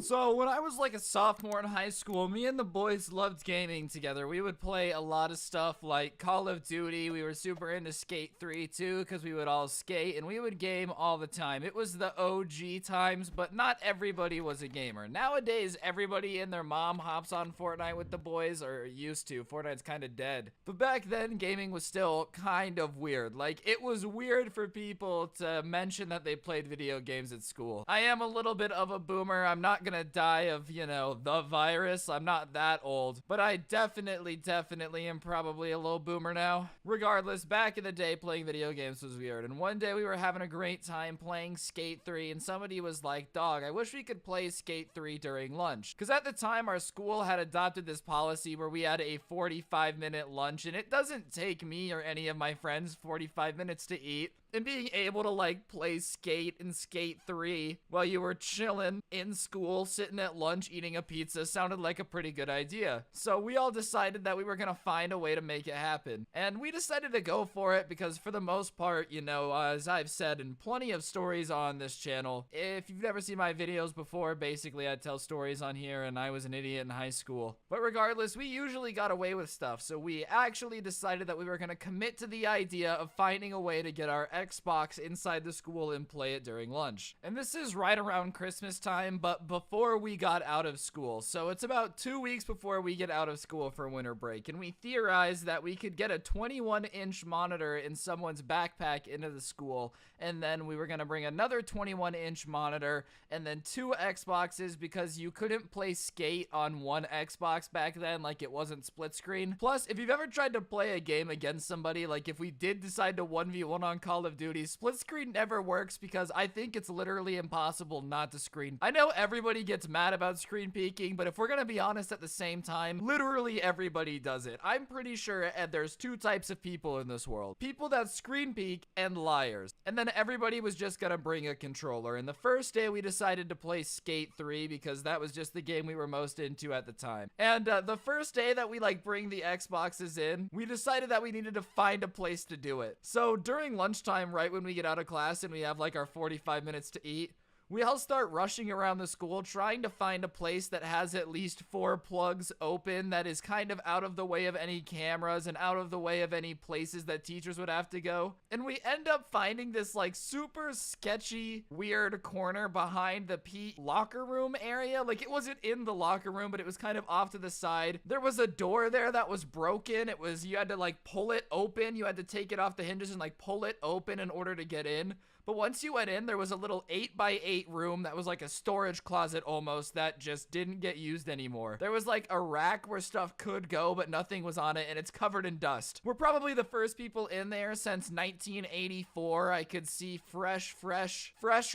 So when I was like a sophomore in high school, me and the boys loved gaming together. We would play a lot of stuff like Call of Duty. We were super into Skate 3 too, because we would all skate and we would game all the time. It was the OG times, but not everybody was a gamer. Nowadays, everybody and their mom hops on Fortnite with the boys, or used to. Fortnite's kind of dead. But back then, gaming was still kind of weird. Like, it was weird for people to mention that they played video games at school. I am a little bit of a boomer. I'm not gonna die of, you know, the virus. I'm not that old, but I definitely am probably a little boomer now. Regardless, back in the day, playing video games was weird, and one day we were having a great time playing Skate 3, and somebody was like, dog, I wish we could play Skate 3 during lunch. Because at the time, our school had adopted this policy where we had a 45-minute lunch, and it doesn't take me or any of my friends 45 minutes to eat. And being able to, like, play Skate and Skate 3 while you were chilling in school, sitting at lunch, eating a pizza sounded like a pretty good idea. So we all decided that we were gonna find a way to make it happen. And we decided to go for it because for the most part, you know, as I've said in plenty of stories on this channel, if you've never seen my videos before, basically I tell stories on here and I was an idiot in high school. But regardless, we usually got away with stuff. So we actually decided that we were gonna commit to the idea of finding a way to get our Xbox inside the school and play it during lunch. And this is right around Christmas time, but before we got out of school. So it's about 2 weeks before we get out of school for winter break. And we theorized that we could get a 21-inch monitor in someone's backpack into the school. And then we were going to bring another 21-inch monitor and then 2 Xboxes because you couldn't play Skate on one Xbox back then, like it wasn't split screen. Plus, if you've ever tried to play a game against somebody, like if we did decide to 1v1 on Call of Duty, split screen never works because I think it's literally impossible not to screen. I know everybody gets mad about screen peeking, but if we're gonna be honest at the same time, literally everybody does it. I'm pretty sure there's 2 types of people in this world. People that screen peek and liars. And then everybody was just gonna bring a controller. And the first day we decided to play Skate 3 because that was just the game we were most into at the time. And the first day that we like bring the Xboxes in, we decided that we needed to find a place to do it. So during lunchtime, right when we get out of class and we have like our 45 minutes to eat, we all start rushing around the school trying to find a place that has at least 4 plugs open that is kind of out of the way of any cameras and out of the way of any places that teachers would have to go. And we end up finding this like super sketchy, weird corner behind the PE locker room area. Like it wasn't in the locker room, but it was kind of off to the side. There was a door there that was broken. It was, you had to like pull it open. You had to take it off the hinges and like pull it open in order to get in. But once you went in, there was a little 8x8 room that was like a storage closet almost that just didn't get used anymore. There was like a rack where stuff could go, but nothing was on it, and it's covered in dust. We're probably the first people in there since 1984. I could see fresh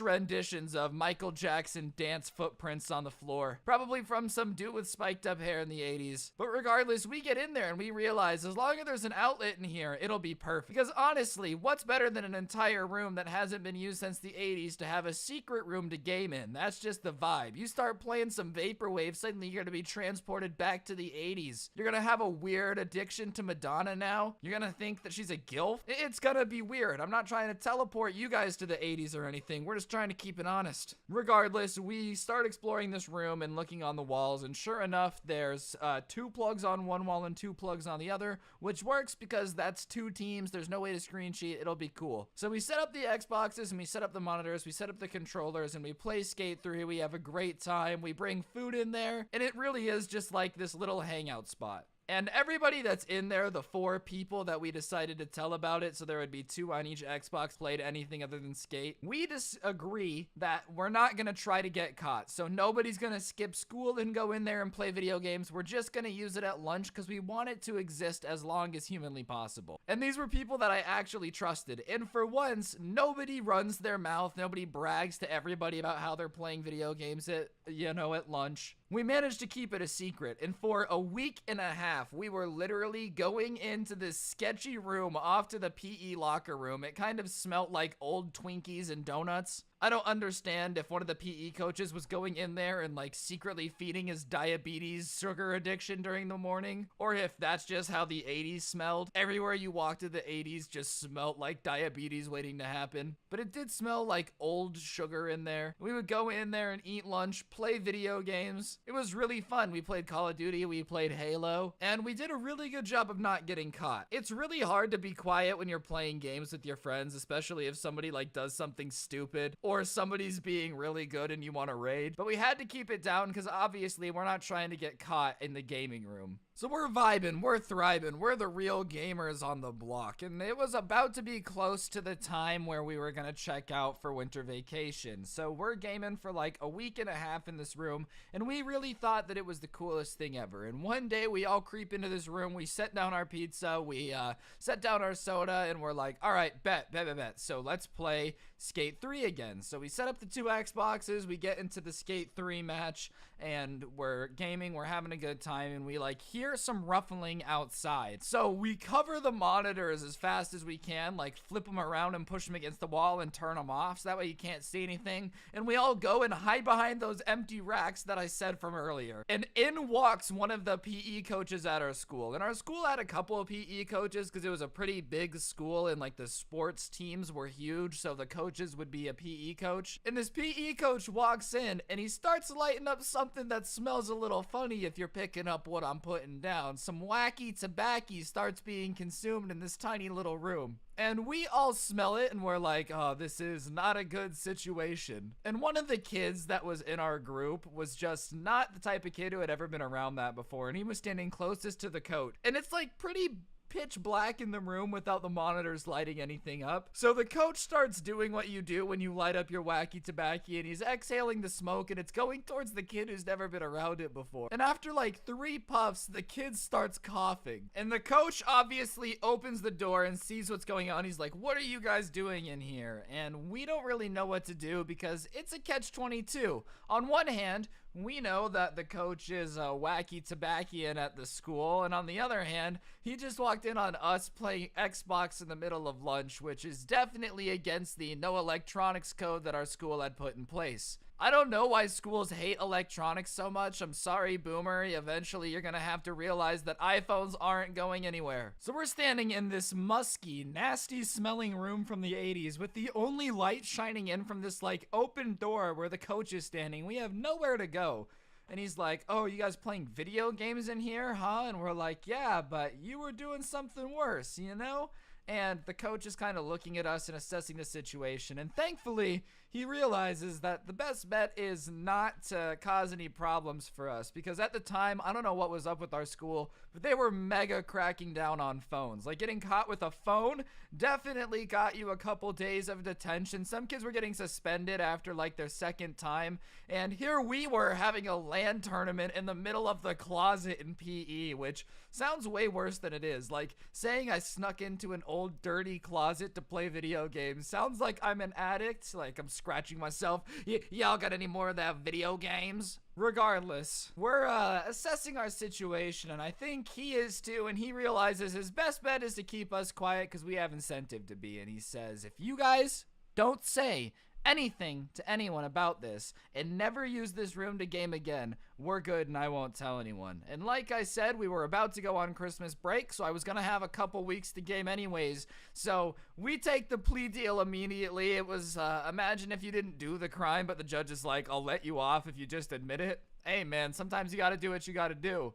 renditions of Michael Jackson dance footprints on the floor. Probably from some dude with spiked up hair in the 80s. But regardless, we get in there and we realize as long as there's an outlet in here, it'll be perfect. Because honestly, what's better than an entire room that hasn't been used since the 80s to have a secret room to game in? That's just the vibe. You start playing some vaporwave, suddenly you're gonna be transported back to the 80s. You're gonna have a weird addiction to Madonna now. You're gonna think that she's a gilf. It's gonna be weird. I'm not trying to teleport you guys to the 80s or anything. We're just trying to keep it honest. Regardless, we start exploring this room and looking on the walls, and sure enough, there's 2 plugs on one wall and 2 plugs on the other, which works because that's 2 teams. There's no way to screen sheet. It'll be cool. So we set up the Xboxes and we set up the monitors, we set up the controllers, and we play Skate 3. We have a great time. We bring food in there, and it really is just like this little hangout spot. And everybody that's in there, the 4 people that we decided to tell about it, so there would be 2 on each Xbox, played anything other than Skate, we disagree that we're not gonna try to get caught. So nobody's gonna skip school and go in there and play video games. We're just gonna use it at lunch because we want it to exist as long as humanly possible. And these were people that I actually trusted. And for once, nobody runs their mouth. Nobody brags to everybody about how they're playing video games at, you know, at lunch. We managed to keep it a secret, and for a week and a half, we were literally going into this sketchy room off to the PE locker room. It kind of smelt like old Twinkies and donuts. I don't understand if one of the PE coaches was going in there and like secretly feeding his diabetes sugar addiction during the morning, or if that's just how the 80s smelled. Everywhere you walked in the 80s just smelled like diabetes waiting to happen. But it did smell like old sugar in there. We would go in there and eat lunch, play video games. It was really fun. We played Call of Duty, we played Halo, and we did a really good job of not getting caught. It's really hard to be quiet when you're playing games with your friends, especially if somebody like does something stupid or somebody's being really good and you want to raid. But we had to keep it down because obviously we're not trying to get caught in the gaming room. So we're vibing, we're thriving, we're the real gamers on the block, and it was about to be close to the time where we were gonna check out for winter vacation. So we're gaming for like a week and a half in this room, and we really thought that it was the coolest thing ever. And one day we all creep into this room, we set down our pizza, we set down our soda, and we're like, all right, bet. So let's play Skate 3 again. So we set up the 2 Xboxes, we get into the Skate 3 match, and we're gaming, we're having a good time, and we like hear some ruffling outside. So we cover the monitors as fast as we can, like flip them around and push them against the wall and turn them off so that way you can't see anything. And we all go and hide behind those empty racks that I said from earlier. And in walks one of the PE coaches at our school. And our school had a couple of PE coaches because it was a pretty big school and like the sports teams were huge, so the coaches would be a PE coach. And this PE coach walks in and he starts lighting up something that smells a little funny if you're picking up what I'm putting down. Some wacky tobacco starts being consumed in this tiny little room. And we all smell it and we're like, oh, this is not a good situation. And one of the kids that was in our group was just not the type of kid who had ever been around that before. And he was standing closest to the coat. And it's like pretty pitch black in the room without the monitors lighting anything up. So the coach starts doing what you do when you light up your wacky tobacco, and he's exhaling the smoke and it's going towards the kid who's never been around it before. And after like 3 puffs, the kid starts coughing. And the coach obviously opens the door and sees what's going on. He's like, what are you guys doing in here? And we don't really know what to do because it's a catch-22. On one hand, we know that the coach is a wacky tobaccian at the school, and on the other hand, he just walked in on us playing Xbox in the middle of lunch, which is definitely against the no electronics code that our school had put in place. I don't know why schools hate electronics so much. I'm sorry, boomer. Eventually, you're gonna have to realize that iPhones aren't going anywhere. So we're standing in this musky, nasty-smelling room from the 80s with the only light shining in from this, like, open door where the coach is standing. We have nowhere to go. And he's like, oh, you guys playing video games in here, huh? And we're like, yeah, but you were doing something worse, you know? And the coach is kind of looking at us and assessing the situation. And thankfully, he realizes that the best bet is not to cause any problems for us. Because at the time, I don't know what was up with our school, but they were mega cracking down on phones. Like, getting caught with a phone definitely got you a couple days of detention. Some kids were getting suspended after like their 2nd time. And here we were having a LAN tournament in the middle of the closet in PE, which sounds way worse than it is. Like, saying I snuck into an old dirty closet to play video games sounds like I'm an addict, like I'm scratching myself. Y'all got any more of that video games? Regardless, we're assessing our situation, and I think he is too, and he realizes his best bet is to keep us quiet because we have incentive to be. And he says, if you guys don't say anything to anyone about this and never use this room to game again, we're good and I won't tell anyone. And like I said, we were about to go on Christmas break, so I was gonna have a couple weeks to game anyways. So we take the plea deal immediately. It was, imagine if you didn't do the crime, but the judge is like, I'll let you off if you just admit it. Hey man, sometimes you gotta do what you gotta do.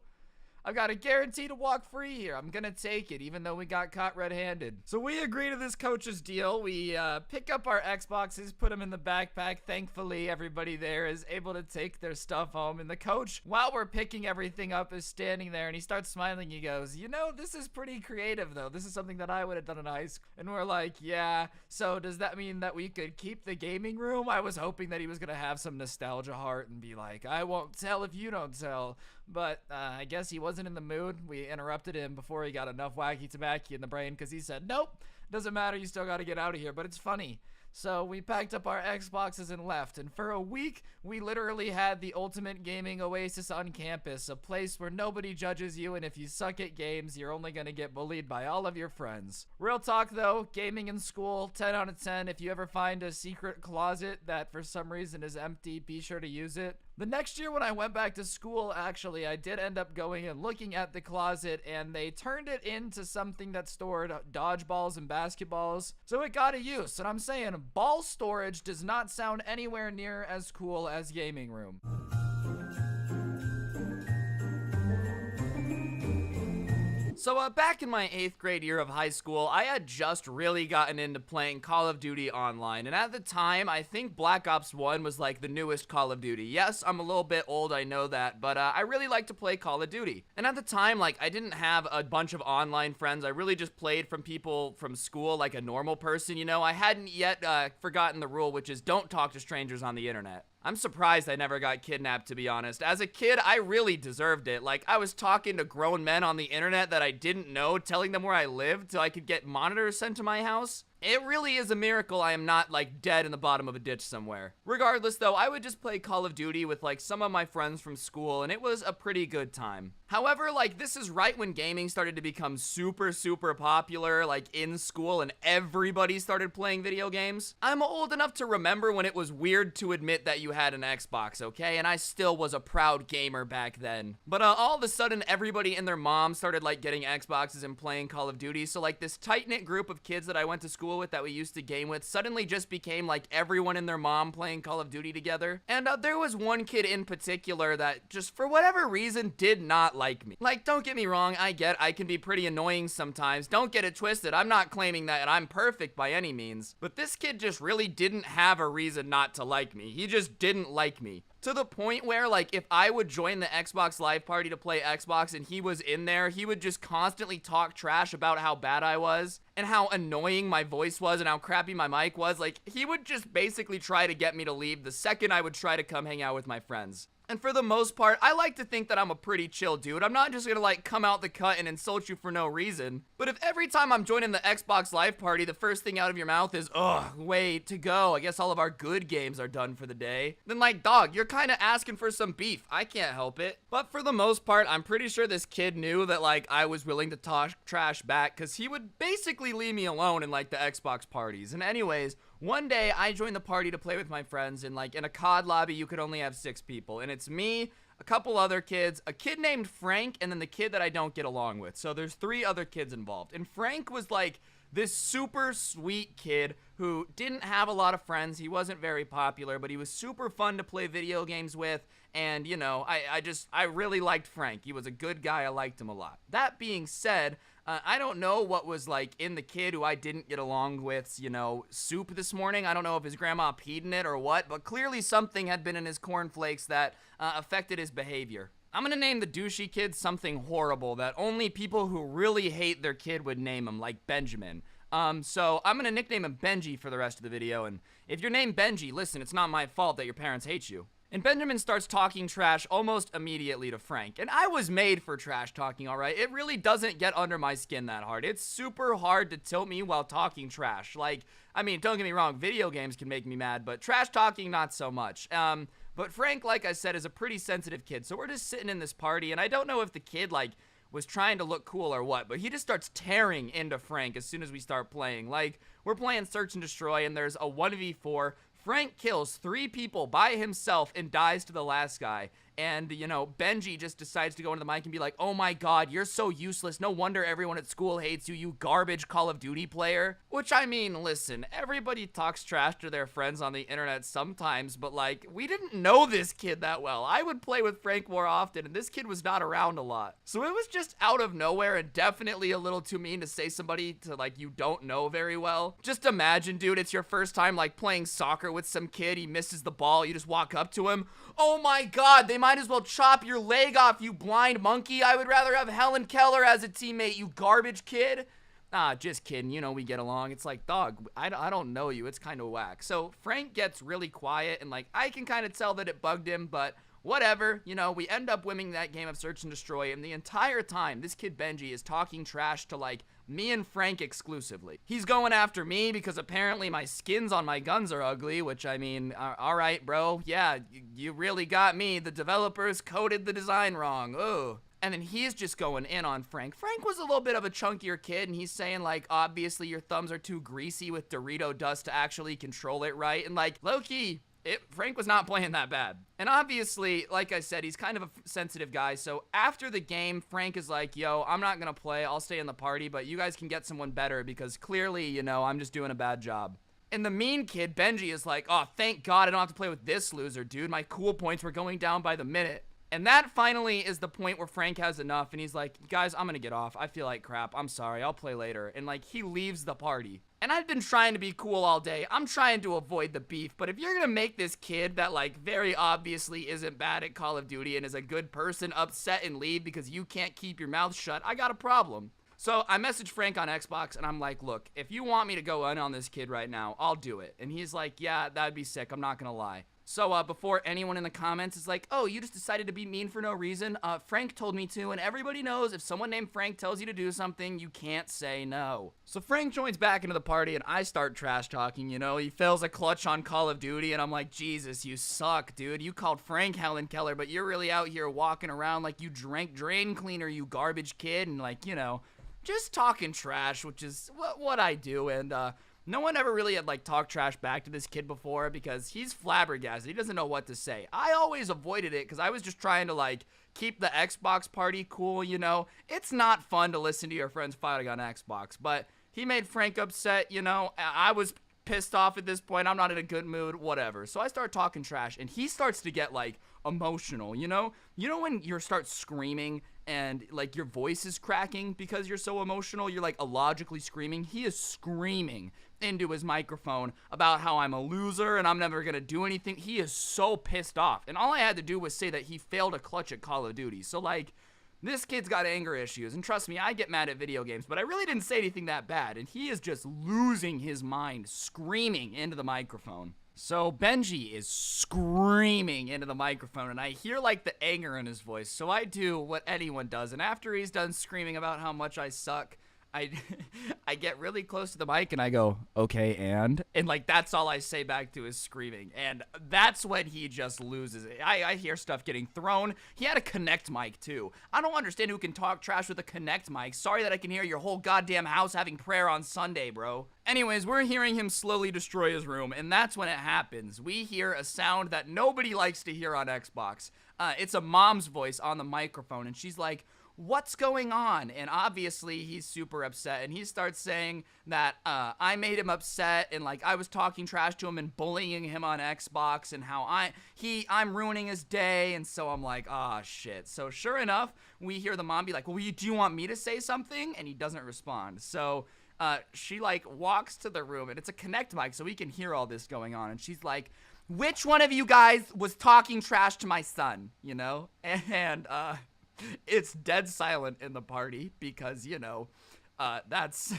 I've got a guarantee to walk free here. I'm gonna take it, even though we got caught red-handed. So we agree to this coach's deal. We pick up our Xboxes, put them in the backpack. Thankfully, everybody there is able to take their stuff home. And the coach, while we're picking everything up, is standing there, and he starts smiling. He goes, you know, this is pretty creative, though. This is something that I would have done in high school. And we're like, yeah. So does that mean that we could keep the gaming room? I was hoping that he was gonna have some nostalgia heart and be like, I won't tell if you don't tell. But I guess he wasn't in the mood. We interrupted him before he got enough wacky tobacco in the brain because he said, nope, doesn't matter, you still got to get out of here. But it's funny. So we packed up our Xboxes and left, and for a week, we literally had the ultimate gaming oasis on campus, a place where nobody judges you, and if you suck at games, you're only gonna get bullied by all of your friends. Real talk though, gaming in school, 10 out of 10. If you ever find a secret closet that for some reason is empty, be sure to use it. The next year when I went back to school, actually, I did end up going and looking at the closet, and they turned it into something that stored dodgeballs and basketballs, so it got a use. And I'm saying, ball storage does not sound anywhere near as cool as gaming room. So back in my 8th grade year of high school, I had just really gotten into playing Call of Duty online, and at the time, I think Black Ops 1 was like the newest Call of Duty. Yes, I'm a little bit old, I know that, but I really like to play Call of Duty. And at the time, like, I didn't have a bunch of online friends. I really just played from people from school like a normal person, you know? I hadn't yet forgotten the rule, which is don't talk to strangers on the internet. I'm surprised I never got kidnapped, to be honest. As a kid, I really deserved it. Like, I was talking to grown men on the internet that I didn't know, telling them where I lived so I could get monitors sent to my house. It really is a miracle I am not, like, dead in the bottom of a ditch somewhere. Regardless, though, I would just play Call of Duty with, like, some of my friends from school, and it was a pretty good time. However, like, this is right when gaming started to become super, super popular, like, in school, and everybody started playing video games. I'm old enough to remember when it was weird to admit that you had an Xbox, okay? And I still was a proud gamer back then. But all of a sudden, everybody and their mom started, like, getting Xboxes and playing Call of Duty, so, like, this tight-knit group of kids that I went to school with that we used to game with suddenly just became like everyone and their mom playing Call of Duty together. And there was one kid in particular that just for whatever reason did not like me. Like, don't get me wrong, I can be pretty annoying sometimes. Don't get it twisted. I'm not claiming that I'm perfect by any means. But this kid just really didn't have a reason not to like me. He just didn't like me. To the point where, like, if I would join the Xbox Live Party to play Xbox and he was in there, he would just constantly talk trash about how bad I was and how annoying my voice was and how crappy my mic was. Like, he would just basically try to get me to leave the second I would try to come hang out with my friends. And for the most part, I like to think that I'm a pretty chill dude. I'm not just gonna, like, come out the cut and insult you for no reason. But if every time I'm joining the Xbox Live Party, the first thing out of your mouth is, ugh, wait, to go, I guess all of our good games are done for the day, then, like, dog, you're kinda asking for some beef. I can't help it. But for the most part, I'm pretty sure this kid knew that, like, I was willing to talk trash back, because he would basically leave me alone in, like, the Xbox parties. And anyways, one day, I joined the party to play with my friends, and, like, in a COD lobby, you could only have 6 people, and it's me, a couple other kids, a kid named Frank, and then the kid that I don't get along with. So there's 3 other kids involved, and Frank was, like, this super sweet kid who didn't have a lot of friends. He wasn't very popular, but he was super fun to play video games with, and, you know, I really liked Frank. He was a good guy. I liked him a lot. That being said, I don't know what was, like, in the kid who I didn't get along with's, you know, soup this morning. I don't know if his grandma peed in it or what, but clearly something had been in his cornflakes that affected his behavior. I'm gonna name the douchey kid something horrible that only people who really hate their kid would name him, like Benjamin. So I'm gonna nickname him Benji for the rest of the video, and if you're named Benji, listen, it's not my fault that your parents hate you. And Benjamin starts talking trash almost immediately to Frank. And I was made for trash talking, alright? It really doesn't get under my skin that hard. It's super hard to tilt me while talking trash. Like, I mean, don't get me wrong, video games can make me mad, but trash talking, not so much. But Frank, like I said, is a pretty sensitive kid. So we're just sitting in this party, and I don't know if the kid, like, was trying to look cool or what, but he just starts tearing into Frank as soon as we start playing. Like, we're playing Search and Destroy, and there's a 1v4. Frank kills 3 people by himself and dies to the last guy. And, you know, Benji just decides to go into the mic and be like, oh my god, you're so useless. No wonder everyone at school hates you, you garbage Call of Duty player. Which, I mean, listen, everybody talks trash to their friends on the internet sometimes, but, like, we didn't know this kid that well. I would play with Frank more often, and this kid was not around a lot. So it was just out of nowhere and definitely a little too mean to say somebody to, like, you don't know very well. Just imagine, dude, it's your first time, like, playing soccer with some kid. He misses the ball. You just walk up to him. Oh my god, they might as well chop your leg off, you blind monkey. I would rather have Helen Keller as a teammate, you garbage kid. Ah, just kidding, you know we get along. It's like, dog, I don't know you, it's kind of whack. So Frank gets really quiet, and, like, I can kind of tell that it bugged him, but whatever, you know, we end up winning that game of Search and Destroy, and the entire time, this kid Benji is talking trash to, like, me and Frank exclusively. He's going after me because apparently my skins on my guns are ugly, which, I mean, alright, bro, yeah, you really got me. The developers coded the design wrong, ugh. And then he's just going in on Frank. Frank was a little bit of a chunkier kid, and he's saying, like, obviously your thumbs are too greasy with Dorito dust to actually control it right, and, like, low-key, Frank was not playing that bad. And obviously, like I said, he's kind of a sensitive guy, so after the game, Frank is like, yo, I'm not gonna play, I'll stay in the party, but you guys can get someone better, because clearly, you know, I'm just doing a bad job. And the mean kid, Benji, is like, oh, thank God I don't have to play with this loser, dude. My cool points were going down by the minute. And that finally is the point where Frank has enough, and he's like, guys, I'm gonna get off. I feel like crap. I'm sorry. I'll play later. And, like, he leaves the party. And I've been trying to be cool all day. I'm trying to avoid the beef, but if you're gonna make this kid that, like, very obviously isn't bad at Call of Duty and is a good person upset and leave because you can't keep your mouth shut, I got a problem. So I messaged Frank on Xbox, and I'm like, look, if you want me to go in on this kid right now, I'll do it. And he's like, yeah, that'd be sick. I'm not gonna lie. So, before anyone in the comments is like, oh, you just decided to be mean for no reason, Frank told me to, and everybody knows if someone named Frank tells you to do something, you can't say no. So Frank joins back into the party, and I start trash talking, you know, he fails a clutch on Call of Duty, and I'm like, Jesus, you suck, dude. You called Frank Helen Keller, but you're really out here walking around like you drank drain cleaner, you garbage kid, and, like, you know, just talking trash, which is what I do, and, no one ever really had, like, talked trash back to this kid before because he's flabbergasted. He doesn't know what to say. I always avoided it because I was just trying to, like, keep the Xbox party cool, you know? It's not fun to listen to your friends fighting on Xbox, but he made Frank upset, you know? I was pissed off at this point. I'm not in a good mood, whatever. So I start talking trash, and he starts to get, like, emotional, you know? You know when you start screaming and, like, your voice is cracking because you're so emotional? You're, like, illogically screaming. He is screaming into his microphone about how I'm a loser and I'm never gonna do anything. He is so pissed off. And all I had to do was say that he failed a clutch at Call of Duty. So, like, this kid's got anger issues. And trust me, I get mad at video games, but I really didn't say anything that bad. And he is just losing his mind, screaming into the microphone. So Benji is screaming into the microphone, and I hear, like, the anger in his voice. So I do what anyone does, and after he's done screaming about how much I suck, I get really close to the mic and I go, okay, and like, that's all I say back to his screaming, and that's when he just loses it. I hear stuff getting thrown. He had a Connect mic too. I don't understand who can talk trash with a Connect mic. Sorry that I can hear your whole goddamn house having prayer on Sunday, bro. Anyways, we're hearing him slowly destroy his room, and that's when it happens. We hear a sound that nobody likes to hear on Xbox. It's a mom's voice on the microphone, and she's like, what's going on? And obviously he's super upset, and he starts saying that I made him upset, and, like, I was talking trash to him and bullying him on Xbox, and how I'm ruining his day. And so I'm like, ah, shit. So sure enough, we hear the mom be like, well, do you want me to say something? And he doesn't respond. So she, like, walks to the room, and it's a Connect mic, so we can hear all this going on, and she's like, which one of you guys was talking trash to my son, you know? And it's dead silent in the party because, you know, that's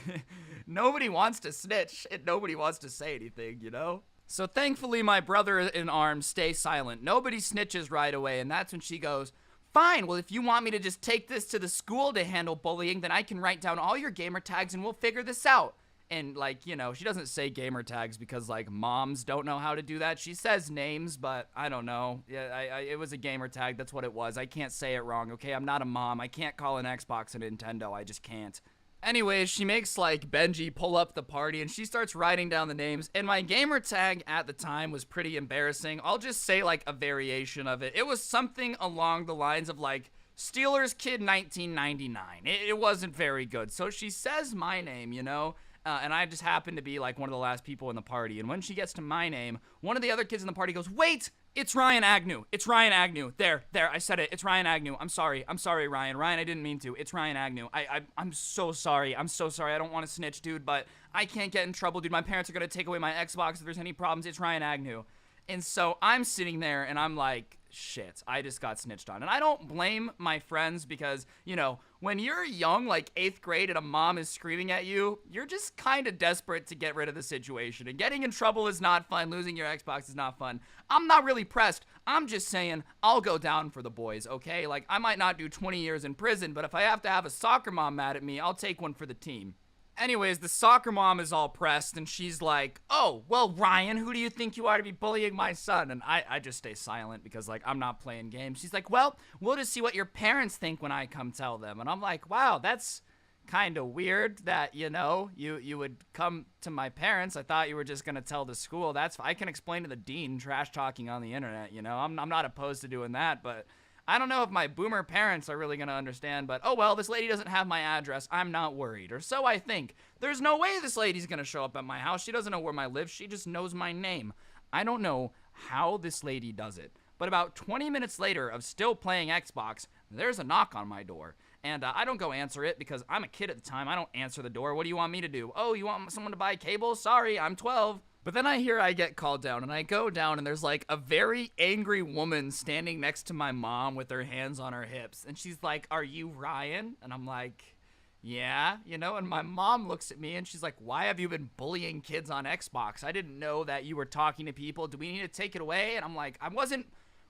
nobody wants to snitch and nobody wants to say anything, you know? So thankfully my brother in arms stays silent. Nobody snitches right away, and that's when she goes, fine, well, if you want me to just take this to the school to handle bullying, then I can write down all your gamer tags and we'll figure this out. And, like, you know, she doesn't say gamer tags because, like, moms don't know how to do that. She says names, but I don't know. Yeah, it was a gamer tag. That's what it was. I can't say it wrong, okay? I'm not a mom. I can't call an Xbox a Nintendo. I just can't. Anyways, she makes, like, Benji pull up the party, and she starts writing down the names. And my gamer tag at the time was pretty embarrassing. I'll just say, like, a variation of it. It was something along the lines of, like, Steelers Kid 1999. It wasn't very good. So she says my name, you know? And I just happened to be, like, one of the last people in the party. And when she gets to my name, one of the other kids in the party goes, wait, it's Ryan Agnew. It's Ryan Agnew. There, I said it. It's Ryan Agnew. I'm sorry, Ryan. Ryan, I didn't mean to. It's Ryan Agnew. I'm so sorry. I'm so sorry. I don't want to snitch, dude, but I can't get in trouble, dude. My parents are going to take away my Xbox if there's any problems. It's Ryan Agnew. And so I'm sitting there, and I'm like, shit, I just got snitched on. And I don't blame my friends because, you know, when you're young, like 8th grade, and a mom is screaming at you, you're just kind of desperate to get rid of the situation. And getting in trouble is not fun. Losing your Xbox is not fun. I'm not really pressed. I'm just saying I'll go down for the boys, okay? Like, I might not do 20 years in prison, but if I have to have a soccer mom mad at me, I'll take one for the team. Anyways, the soccer mom is all pressed, and she's like, oh, well, Ryan, who do you think you are to be bullying my son? And I just stay silent because, like, I'm not playing games. She's like, well, we'll just see what your parents think when I come tell them. And I'm like, wow, that's kind of weird that, you know, you would come to my parents. I thought you were just going to tell the school. I can explain to the dean trash talking on the internet, you know. I'm not opposed to doing that, but I don't know if my boomer parents are really going to understand, but oh well, this lady doesn't have my address. I'm not worried, or so I think. There's no way this lady's going to show up at my house. She doesn't know where I live. She just knows my name. I don't know how this lady does it, but about 20 minutes later of still playing Xbox, there's a knock on my door. And I don't go answer it because I'm a kid at the time. I don't answer the door. What do you want me to do? Oh, you want someone to buy cable? Sorry, I'm 12. But then I hear I get called down, and I go down, and there's like a very angry woman standing next to my mom with her hands on her hips. And she's like, are you Ryan? And I'm like, yeah, you know, and my mom looks at me and she's like, why have you been bullying kids on Xbox? I didn't know that you were talking to people. Do we need to take it away? And I'm like, I wasn't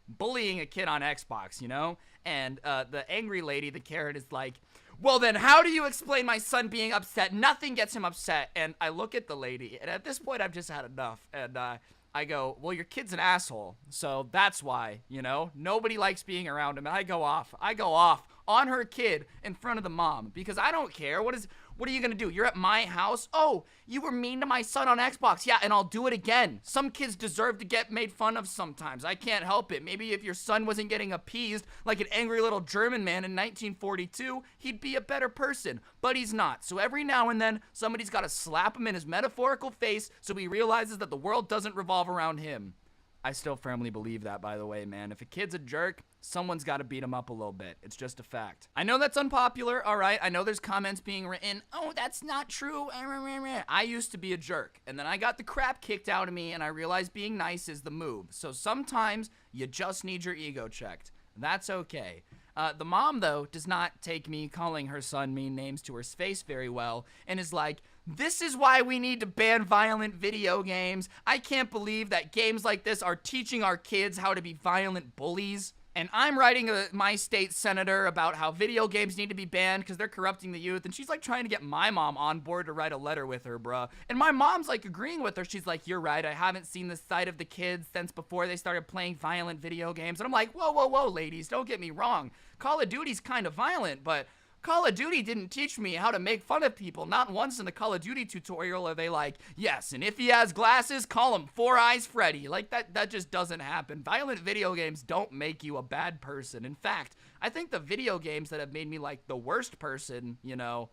bullying a kid on Xbox, you know? And the angry lady, the Karen, is like, well, then how do you explain my son being upset? Nothing gets him upset. And I look at the lady, and at this point, I've just had enough. And I go, well, your kid's an asshole, so that's why, you know? Nobody likes being around him. And I go off on her kid in front of the mom because I don't care. What are you gonna do? You're at my house? Oh, you were mean to my son on Xbox. Yeah, and I'll do it again. Some kids deserve to get made fun of sometimes. I can't help it. Maybe if your son wasn't getting appeased like an angry little German man in 1942, he'd be a better person. But he's not. So every now and then, somebody's gotta slap him in his metaphorical face so he realizes that the world doesn't revolve around him. I still firmly believe that, by the way, man. If a kid's a jerk, someone's got to beat him up a little bit. It's just a fact. I know that's unpopular, all right? I know there's comments being written, oh, that's not true. I used to be a jerk, and then I got the crap kicked out of me, and I realized being nice is the move. So sometimes you just need your ego checked. That's okay. The mom, though, does not take me calling her son mean names to her face very well, and is like, this is why we need to ban violent video games. I can't believe that games like this are teaching our kids how to be violent bullies. And I'm writing my state senator about how video games need to be banned because they're corrupting the youth. And she's like trying to get my mom on board to write a letter with her, bruh. And my mom's like agreeing with her. She's like, you're right. I haven't seen the side of the kids since before they started playing violent video games. And I'm like, whoa, ladies, don't get me wrong. Call of Duty's kind of violent, but Call of Duty didn't teach me how to make fun of people. Not once in the Call of Duty tutorial are they like, yes, and if he has glasses, call him Four Eyes Freddy. Like, that just doesn't happen. Violent video games don't make you a bad person. In fact, I think the video games that have made me like the worst person, you know,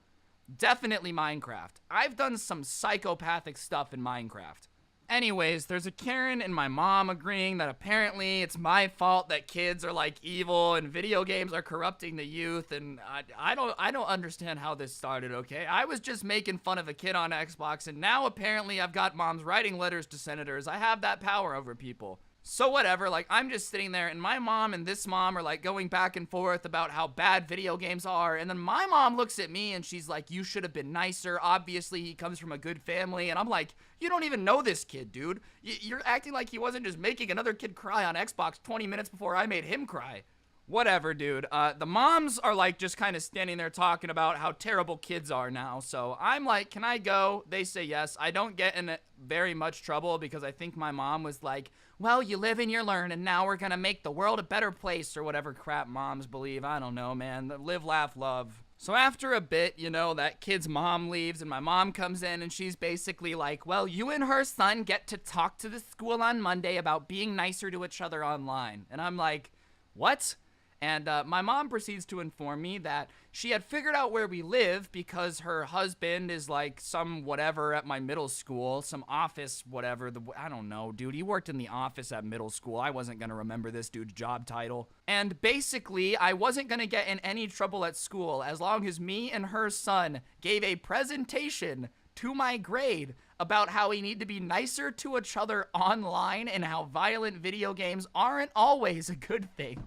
definitely Minecraft. I've done some psychopathic stuff in Minecraft. Anyways, there's a Karen and my mom agreeing that apparently it's my fault that kids are like evil and video games are corrupting the youth, and I don't understand how this started, okay? I was just making fun of a kid on Xbox, and now apparently I've got moms writing letters to senators. I have that power over people. So whatever, like, I'm just sitting there, and my mom and this mom are, like, going back and forth about how bad video games are, and then my mom looks at me, and she's like, you should have been nicer. Obviously, he comes from a good family, and I'm like, you don't even know this kid, dude. You're acting like he wasn't just making another kid cry on Xbox 20 minutes before I made him cry. Whatever, dude. The moms are, like, just kind of standing there talking about how terrible kids are now, so I'm like, can I go? They say yes. I don't get in very much trouble because I think my mom was like, well, you live and you learn, and now we're gonna make the world a better place, or whatever crap moms believe. I don't know, man. Live, laugh, love. So after a bit, you know, that kid's mom leaves, and my mom comes in, and she's basically like, well, you and her son get to talk to the school on Monday about being nicer to each other online. And I'm like, what? And my mom proceeds to inform me that she had figured out where we live because her husband is like some whatever at my middle school, some office whatever. I don't know, dude. He worked in the office at middle school. I wasn't going to remember this dude's job title. And basically, I wasn't going to get in any trouble at school as long as me and her son gave a presentation to my grade about how we need to be nicer to each other online and how violent video games aren't always a good thing.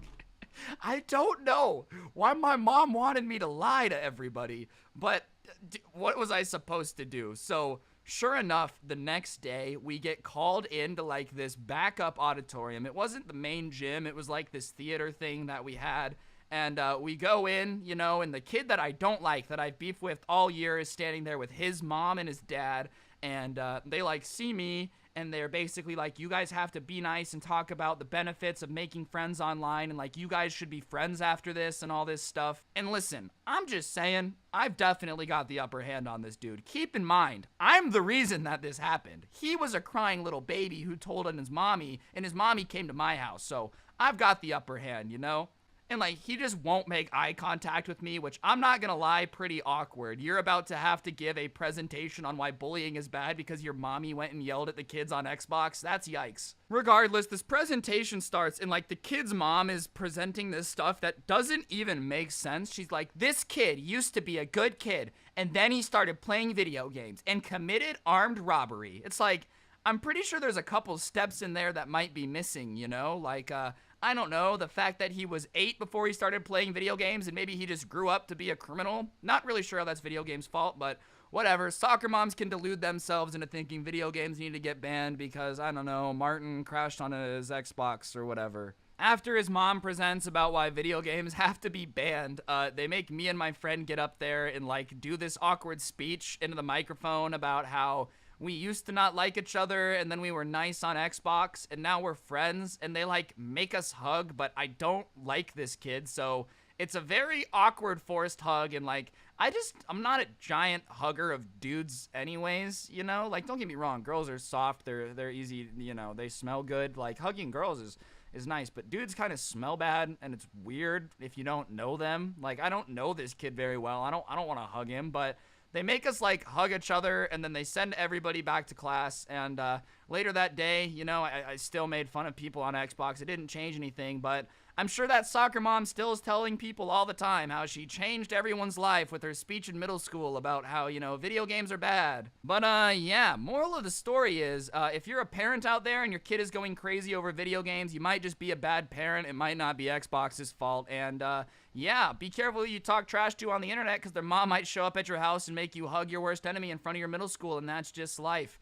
I don't know why my mom wanted me to lie to everybody, but what was I supposed to do? So sure enough, the next day we get called into like this backup auditorium. It wasn't the main gym. It was like this theater thing that we had. And we go in, you know, and the kid that I don't like, that I've beefed with all year, is standing there with his mom and his dad. And they like see me, and they're basically like, you guys have to be nice and talk about the benefits of making friends online, and like, you guys should be friends after this and all this stuff. And listen, I'm just saying, I've definitely got the upper hand on this dude. Keep in mind, I'm the reason that this happened. He was a crying little baby who told on his mommy, and his mommy came to my house, so I've got the upper hand, you know? And like, he just won't make eye contact with me, which, I'm not gonna lie, pretty awkward. You're about to have to give a presentation on why bullying is bad because your mommy went and yelled at the kids on Xbox. That's yikes. Regardless, this presentation starts, and like, the kid's mom is presenting this stuff that doesn't even make sense. She's like, this kid used to be a good kid, and then he started playing video games and committed armed robbery. It's like, I'm pretty sure there's a couple steps in there that might be missing, you know? Like, I don't know, the fact that he was 8 before he started playing video games, and maybe he just grew up to be a criminal. Not really sure how that's video games' fault, but whatever. Soccer moms can delude themselves into thinking video games need to get banned because, I don't know, Martin crashed on his Xbox or whatever. After his mom presents about why video games have to be banned, they make me and my friend get up there and like do this awkward speech into the microphone about how we used to not like each other, and then we were nice on Xbox, and now we're friends, and they, like, make us hug, but I don't like this kid, so it's a very awkward forced hug, and, like, I'm not a giant hugger of dudes anyways, you know? Like, don't get me wrong, girls are soft, they're easy, you know, they smell good. Like, hugging girls is nice, but dudes kind of smell bad, and it's weird if you don't know them. Like, I don't know this kid very well, I don't want to hug him, but they make us, like, hug each other, and then they send everybody back to class, and later that day, you know, I still made fun of people on Xbox. It didn't change anything, but I'm sure that soccer mom still is telling people all the time how she changed everyone's life with her speech in middle school about how, you know, video games are bad. But, yeah, moral of the story is, if you're a parent out there and your kid is going crazy over video games, you might just be a bad parent. It might not be Xbox's fault, and, yeah, be careful who you talk trash to on the internet, because their mom might show up at your house and make you hug your worst enemy in front of your middle school, and that's just life.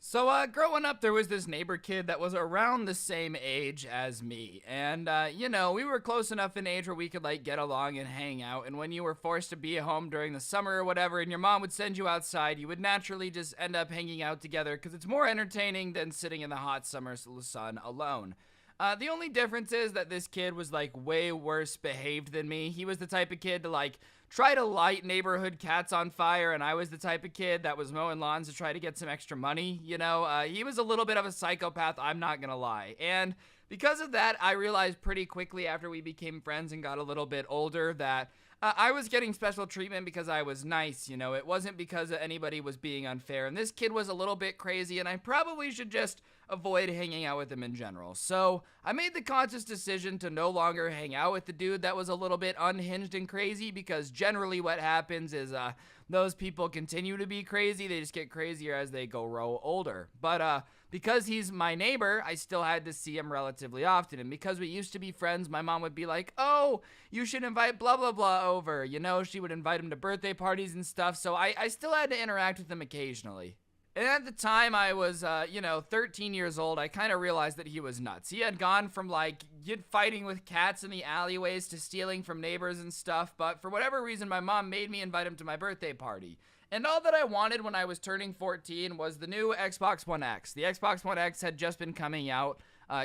So, growing up, there was this neighbor kid that was around the same age as me, and, you know, we were close enough in age where we could, like, get along and hang out, and when you were forced to be at home during the summer or whatever, and your mom would send you outside, you would naturally just end up hanging out together, because it's more entertaining than sitting in the hot summer sun alone. The only difference is that this kid was, like, way worse behaved than me. He was the type of kid to, like, try to light neighborhood cats on fire, and I was the type of kid that was mowing lawns to try to get some extra money, you know? He was a little bit of a psychopath, I'm not gonna lie. And because of that, I realized pretty quickly after we became friends and got a little bit older that I was getting special treatment because I was nice, you know? It wasn't because anybody was being unfair, and this kid was a little bit crazy, and I probably should just avoid hanging out with him in general. So I made the conscious decision to no longer hang out with the dude that was a little bit unhinged and crazy, because generally what happens is those people continue to be crazy. They just get crazier as they grow older. But because he's my neighbor, I still had to see him relatively often. And because we used to be friends, my mom would be like, oh, you should invite blah, blah, blah over. You know, she would invite him to birthday parties and stuff. So I still had to interact with him occasionally. And at the time I was, 13 years old, I kind of realized that he was nuts. He had gone from, like, fighting with cats in the alleyways to stealing from neighbors and stuff, but for whatever reason, my mom made me invite him to my birthday party. And all that I wanted when I was turning 14 was the new Xbox One X. The Xbox One X had just been coming out.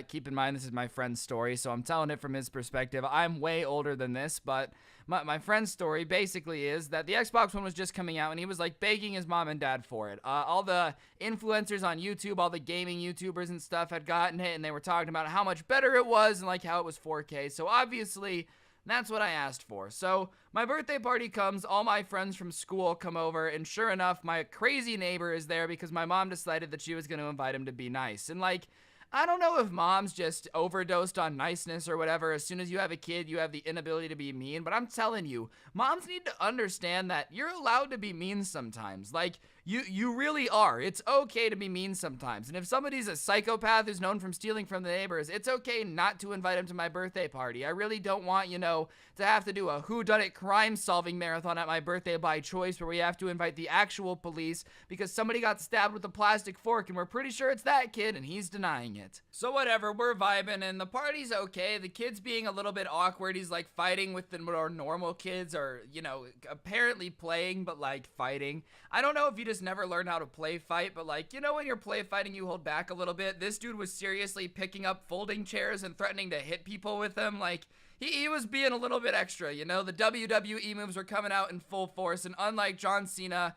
Keep in mind, this is my friend's story, so I'm telling it from his perspective. I'm way older than this, but my friend's story basically is that the Xbox One was just coming out, and he was, like, begging his mom and dad for it. All the influencers on YouTube, all the gaming YouTubers and stuff had gotten it, and they were talking about how much better it was and, like, how it was 4K. So obviously, that's what I asked for. So my birthday party comes, all my friends from school come over, and sure enough, my crazy neighbor is there because my mom decided that she was going to invite him to be nice. And, like, I don't know if moms just overdosed on niceness or whatever. As soon as you have a kid, you have the inability to be mean. But I'm telling you, moms need to understand that you're allowed to be mean sometimes. Like, you really are. It's okay to be mean sometimes. And if somebody's a psychopath who's known from stealing from the neighbors, it's okay not to invite him to my birthday party. I really don't want, to have to do a whodunit crime-solving marathon at my birthday by choice where we have to invite the actual police because somebody got stabbed with a plastic fork and we're pretty sure it's that kid and he's denying it. So whatever, we're vibing and the party's okay. The kid's being a little bit awkward. He's like fighting with the more normal kids or, apparently playing but like fighting. I don't know if you just never learned how to play fight, but like, when you're play fighting, you hold back a little bit. This dude was seriously picking up folding chairs and threatening to hit people with them. Like, he was being a little bit extra, The WWE moves were coming out in full force, and unlike John Cena,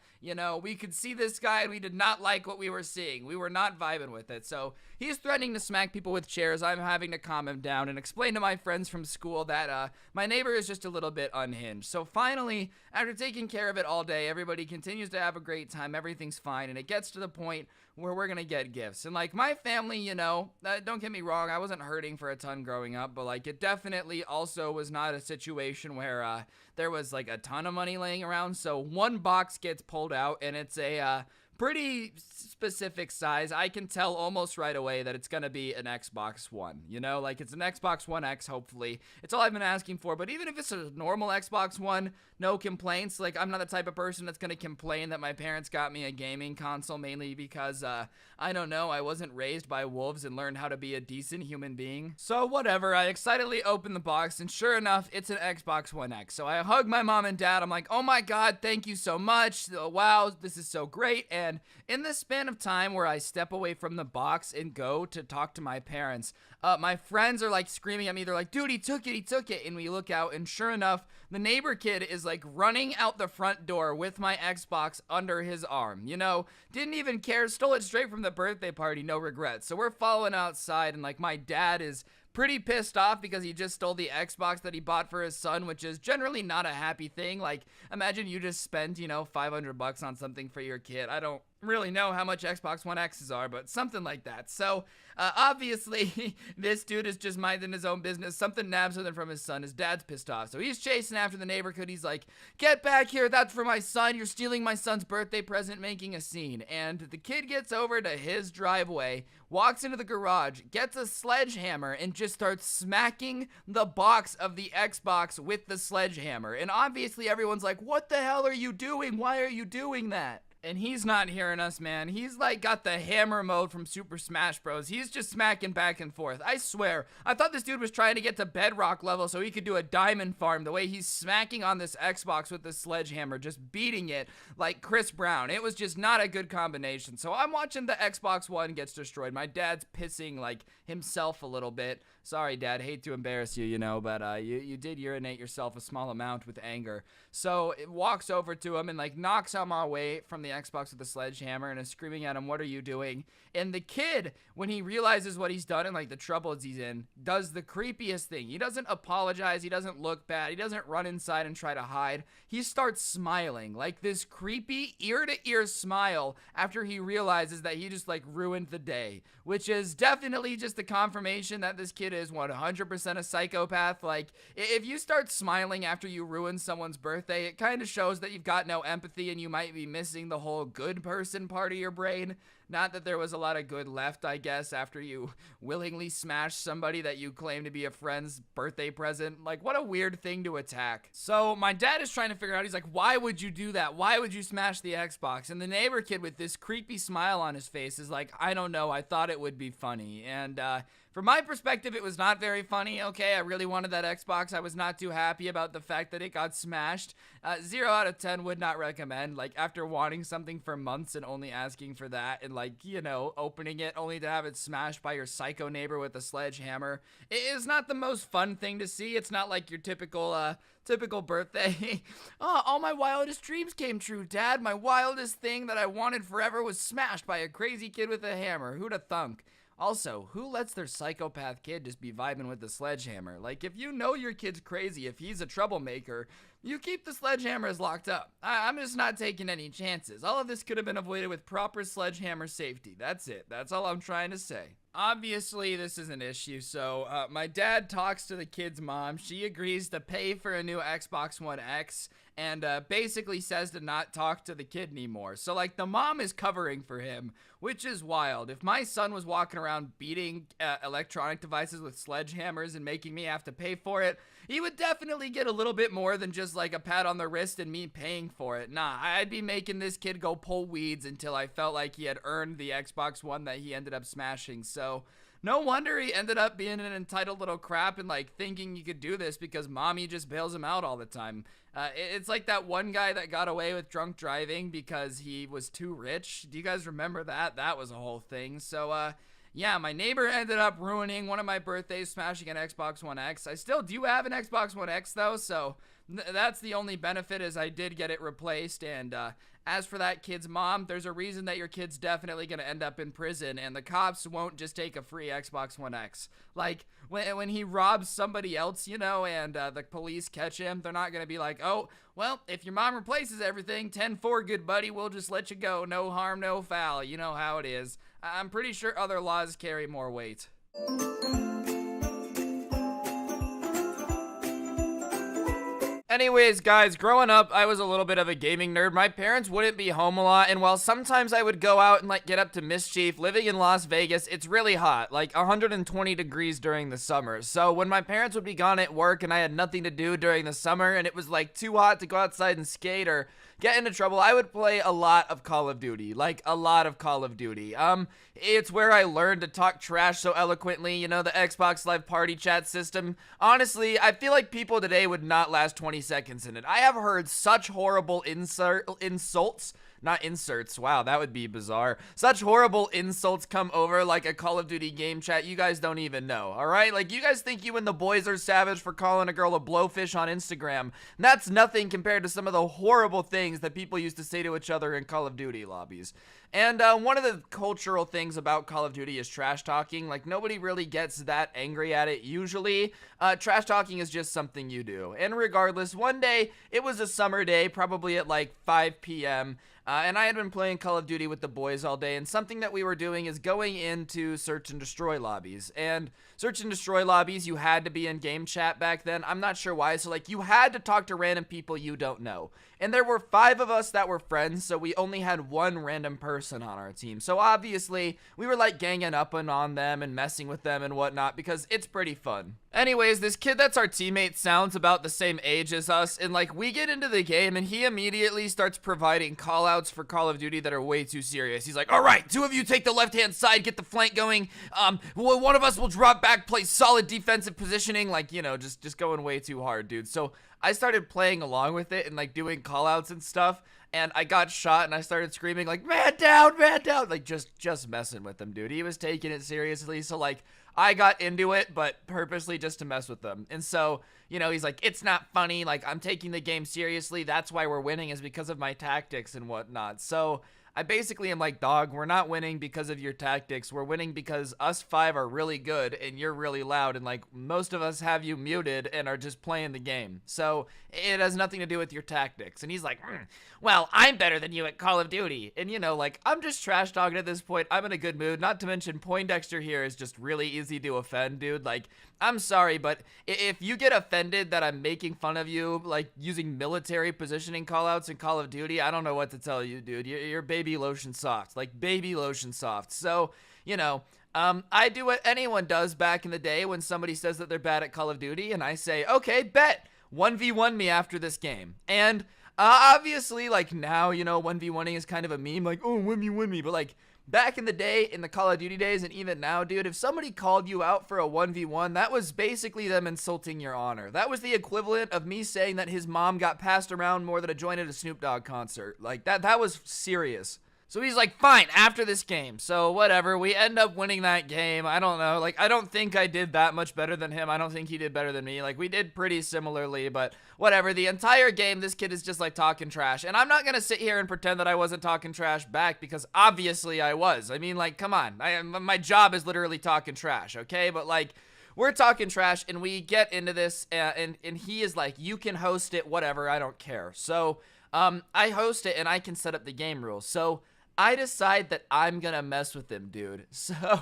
we could see this guy and we did not like what we were seeing. We were not vibing with it. So he's threatening to smack people with chairs. I'm having to calm him down and explain to my friends from school that my neighbor is just a little bit unhinged. So finally, after taking care of it all day, everybody continues to have a great time. Everything's fine, and it gets to the point where we're gonna get gifts. And like my family, don't get me wrong, I wasn't hurting for a ton growing up, but like it definitely also was not a situation where there was like a ton of money laying around. So one box gets pulled out and it's a pretty specific size. I can tell almost right away that it's gonna be an Xbox One, like it's an Xbox One X, hopefully. It's all I've been asking for, but even if it's a normal Xbox One, no complaints. Like, I'm not the type of person that's gonna complain that my parents got me a gaming console, mainly because, I don't know, I wasn't raised by wolves and learned how to be a decent human being. So whatever, I excitedly open the box, and sure enough, it's an Xbox One X. So I hug my mom and dad. I'm like, oh my god, thank you so much. Wow, this is so great. And in the span of time where I step away from the box and go to talk to my parents, my friends are like screaming at me. They're like, dude, he took it. And we look out, and sure enough, the neighbor kid is like running out the front door with my Xbox under his arm. Didn't even care, stole it straight from the birthday party, no regrets. So we're following outside, and like my dad is pretty pissed off because he just stole the Xbox that he bought for his son, which is generally not a happy thing. Like, imagine you just spent, $500 on something for your kid. I don't really know how much Xbox One X's are, but something like that. So obviously this dude is just minding his own business. Something nabs something from his son. His dad's pissed off, so he's chasing after the neighborhood. He's like, get back here, that's for my son, you're stealing my son's birthday present, making a scene. And the kid gets over to his driveway, walks into the garage, gets a sledgehammer, and just starts smacking the box of the Xbox with the sledgehammer. And obviously everyone's like, what the hell are you doing? Why are you doing that? And he's not hearing us, man. He's like got the hammer mode from Super Smash Bros. He's just smacking back and forth. I swear, I thought this dude was trying to get to bedrock level so he could do a diamond farm the way he's smacking on this Xbox with the sledgehammer, just beating it like Chris Brown. It was just not a good combination. So I'm watching the Xbox One gets destroyed. My dad's pissing like himself a little bit. Sorry, Dad, hate to embarrass you, but you did urinate yourself a small amount with anger. So it walks over to him and like knocks him away from the Xbox with the sledgehammer and is screaming at him, what are you doing? And the kid, when he realizes what he's done and like the troubles he's in, does the creepiest thing. He doesn't apologize. He doesn't look bad. He doesn't run inside and try to hide. He starts smiling, like this creepy ear-to-ear smile after he realizes that he just like ruined the day, which is definitely just the confirmation that this kid is 100% a psychopath. Like, if you start smiling after you ruin someone's birthday, it kind of shows that you've got no empathy and you might be missing the whole good person part of your brain. Not that there was a lot of good left, I guess, after you willingly smashed somebody that you claim to be a friend's birthday present. Like, what a weird thing to attack. So my dad is trying to figure out, he's like, why would you do that? Why would you smash the Xbox? And the neighbor kid with this creepy smile on his face is like, I don't know, I thought it would be funny. And from my perspective, it was not very funny. Okay, I really wanted that Xbox. I was not too happy about the fact that it got smashed. 0 out of 10 would not recommend. Like, after wanting something for months and only asking for that and like, opening it only to have it smashed by your psycho neighbor with a sledgehammer, it is not the most fun thing to see. It's not like your typical birthday. Oh, all my wildest dreams came true, Dad. My wildest thing that I wanted forever was smashed by a crazy kid with a hammer. Who'da thunk? Also, who lets their psychopath kid just be vibing with the sledgehammer? Like, if you know your kid's crazy, if he's a troublemaker, you keep the sledgehammers locked up. I'm just not taking any chances. All of this could have been avoided with proper sledgehammer safety. That's it. That's all I'm trying to say. Obviously, this is an issue. So, my dad talks to the kid's mom. She agrees to pay for a new Xbox One X and basically says to not talk to the kid anymore. So, like, the mom is covering for him, which is wild. If my son was walking around beating electronic devices with sledgehammers and making me have to pay for it, he would definitely get a little bit more than just like a pat on the wrist and me paying for it. Nah, I'd be making this kid go pull weeds until I felt like he had earned the Xbox One that he ended up smashing. So no wonder he ended up being an entitled little crap and like thinking he could do this because mommy just bails him out all the time. It's like that one guy that got away with drunk driving because he was too rich. Do you guys remember that? That was a whole thing. So, yeah, my neighbor ended up ruining one of my birthdays, smashing an Xbox One X. I still do have an Xbox One X, though, so that's the only benefit is I did get it replaced. And as for that kid's mom, there's a reason that your kid's definitely going to end up in prison, and the cops won't just take a free Xbox One X. Like, when he robs somebody else, you know, and the police catch him, they're not going to be like, oh, well, if your mom replaces everything, 10-4, good buddy, we'll just let you go. No harm, no foul. You know how it is. I'm pretty sure other laws carry more weight. Anyways, guys, growing up, I was a little bit of a gaming nerd. My parents wouldn't be home a lot, and while sometimes I would go out and, like, get up to mischief, living in Las Vegas, it's really hot, like 120 degrees during the summer. So when my parents would be gone at work and I had nothing to do during the summer and it was, like, too hot to go outside and skate or get into trouble, I would play a lot of Call of Duty, like a lot of Call of Duty. It's where I learned to talk trash so eloquently, you know, the Xbox Live party chat system. Honestly, I feel like people today would not last 20 seconds in it. I have heard such horrible insults. Not inserts. Wow, that would be bizarre. Such horrible insults come over like a Call of Duty game chat you guys don't even know, alright? Like, you guys think you and the boys are savage for calling a girl a blowfish on Instagram. That's nothing compared to some of the horrible things that people used to say to each other in Call of Duty lobbies. And one of the cultural things about Call of Duty is trash talking. Like, nobody really gets that angry at it usually. Trash talking is just something you do. And regardless, one day, it was a summer day, probably at like 5 p.m., and I had been playing Call of Duty with the boys all day, and something that we were doing is going into search and destroy lobbies. And search and destroy lobbies, you had to be in game chat back then. I'm not sure why, so like you had to talk to random people you don't know. And there were 5 of us that were friends, so we only had one random person on our team. So obviously, we were like ganging up on them and messing with them and whatnot because it's pretty fun. Anyways, this kid that's our teammate sounds about the same age as us, and like we get into the game and he immediately starts providing callouts for Call of Duty that are way too serious. He's like, all right, 2 of you take the left-hand side, get the flank going. One of us will drop back, play solid defensive positioning, like, you know, just going way too hard, dude. So I started playing along with it and like doing callouts and stuff, and I got shot and I started screaming like, man down, like just messing with him, dude. He was taking it seriously, so like I got into it, but purposely just to mess with them. And so, you know, he's like, it's not funny, like I'm taking the game seriously, that's why we're winning is because of my tactics and whatnot. So I basically am like, dog, we're not winning because of your tactics. We're winning because us 5 are really good and you're really loud, and like most of us have you muted and are just playing the game. So it has nothing to do with your tactics. And he's like, well, I'm better than you at Call of Duty. And you know, like I'm just trash talking at this point. I'm in a good mood. Not to mention Poindexter here is just really easy to offend, dude. Like, I'm sorry, but if you get offended that I'm making fun of you, like using military positioning callouts in Call of Duty, I don't know what to tell you, dude. You're baby lotion soft, like baby lotion soft. So, you know, I do what anyone does back in the day when somebody says that they're bad at Call of Duty, and I say, okay, bet, 1v1 me after this game. And obviously, like now, you know, 1v1ing is kind of a meme, like, oh, 1v1 me, but like, back in the day, in the Call of Duty days, and even now, dude, if somebody called you out for a 1v1, that was basically them insulting your honor. That was the equivalent of me saying that his mom got passed around more than a joint at a Snoop Dogg concert. Like, that was serious. So he's like, fine, after this game. So whatever, we end up winning that game. I don't know, like, I don't think I did that much better than him. I don't think he did better than me. Like, we did pretty similarly, but whatever. The entire game, this kid is just like talking trash. And I'm not gonna sit here and pretend that I wasn't talking trash back, because obviously I was. I mean, like, come on. My job is literally talking trash, okay? But like, we're talking trash and we get into this and he is like, you can host it, whatever, I don't care. So I host it and I can set up the game rules. So I decide that I'm gonna mess with him, dude. So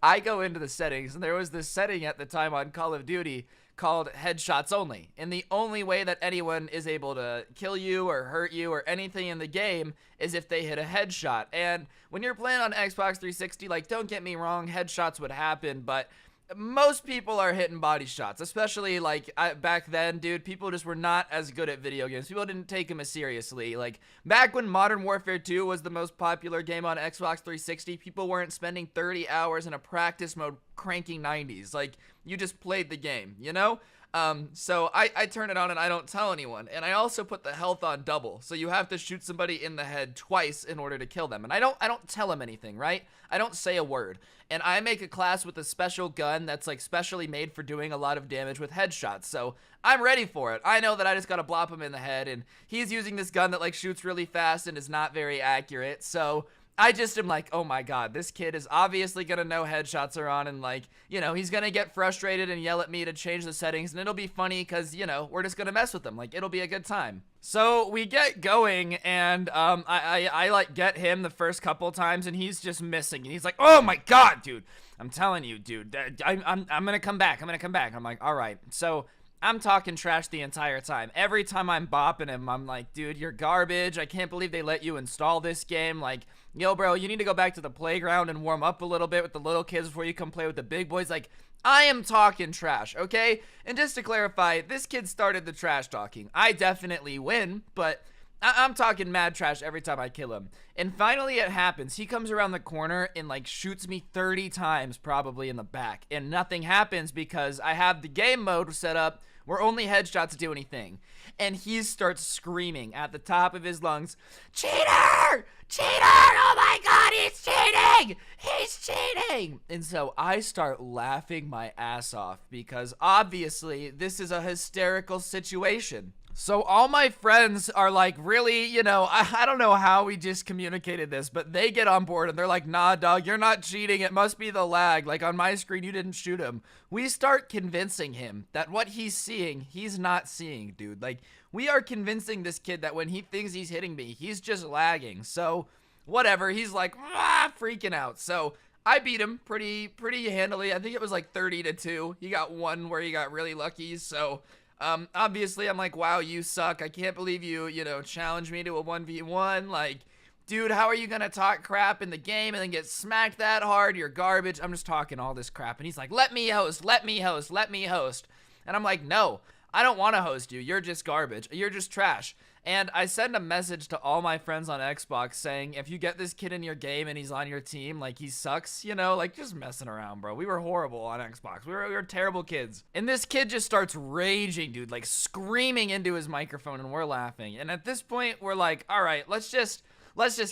I go into the settings, and there was this setting at the time on Call of Duty called headshots only. And the only way that anyone is able to kill you or hurt you or anything in the game is if they hit a headshot. And when you're playing on Xbox 360, like, don't get me wrong, headshots would happen, but most people are hitting body shots, especially like back then, dude. People just were not as good at video games. People didn't take them as seriously. Like back when Modern Warfare 2 was the most popular game on Xbox 360, people weren't spending 30 hours in a practice mode cranking 90s. Like you just played the game, you know? So I turn it on and I don't tell anyone. And I also put the health on double. So you have to shoot somebody in the head twice in order to kill them. And I don't tell them anything, right? I don't say a word. And I make a class with a special gun that's like specially made for doing a lot of damage with headshots. So I'm ready for it. I know that I just gotta blop him in the head. And he's using this gun that like shoots really fast and is not very accurate. So I just am like, oh my god, this kid is obviously gonna know headshots are on, and like, you know, he's gonna get frustrated and yell at me to change the settings, and it'll be funny because, you know, we're just gonna mess with him. Like, it'll be a good time. So we get going, and I like get him the first couple times, and he's just missing, and he's like, oh my god, dude, I'm telling you, dude, I'm gonna come back. I'm like, all right. So I'm talking trash the entire time. Every time I'm bopping him, I'm like, dude, you're garbage. I can't believe they let you install this game. Like, yo, bro, you need to go back to the playground and warm up a little bit with the little kids before you come play with the big boys. Like, I am talking trash, okay? And just to clarify, this kid started the trash talking. I definitely win, but I'm talking mad trash every time I kill him. And finally it happens. He comes around the corner and like shoots me 30 times probably in the back. And nothing happens because I have the game mode set up where only headshots do anything. And he starts screaming at the top of his lungs, cheater! Cheater! Oh my god, he's cheating! He's cheating! And so I start laughing my ass off because obviously this is a hysterical situation. So all my friends are like, really, you know, I don't know how we just communicated this, but they get on board and they're like, nah, dog, you're not cheating. It must be the lag. Like on my screen, you didn't shoot him. We start convincing him that what he's seeing, he's not seeing, dude. Like we are convincing this kid that when he thinks he's hitting me, he's just lagging. So whatever, he's like, freaking out. So I beat him pretty handily. I think it was like 30-2. He got one where he got really lucky. So obviously I'm like, wow, you suck. I can't believe you know, challenged me to a 1v1. Like, dude, how are you gonna talk crap in the game and then get smacked that hard? You're garbage. I'm just talking all this crap. And he's like, let me host. And I'm like, no, I don't want to host you. You're just garbage. You're just trash. And I send a message to all my friends on Xbox saying, if you get this kid in your game and he's on your team, like he sucks, you know, like just messing around, bro. We were horrible on Xbox. We were terrible kids. And this kid just starts raging, dude, like screaming into his microphone, and we're laughing. And at this point, we're like, all right, let's just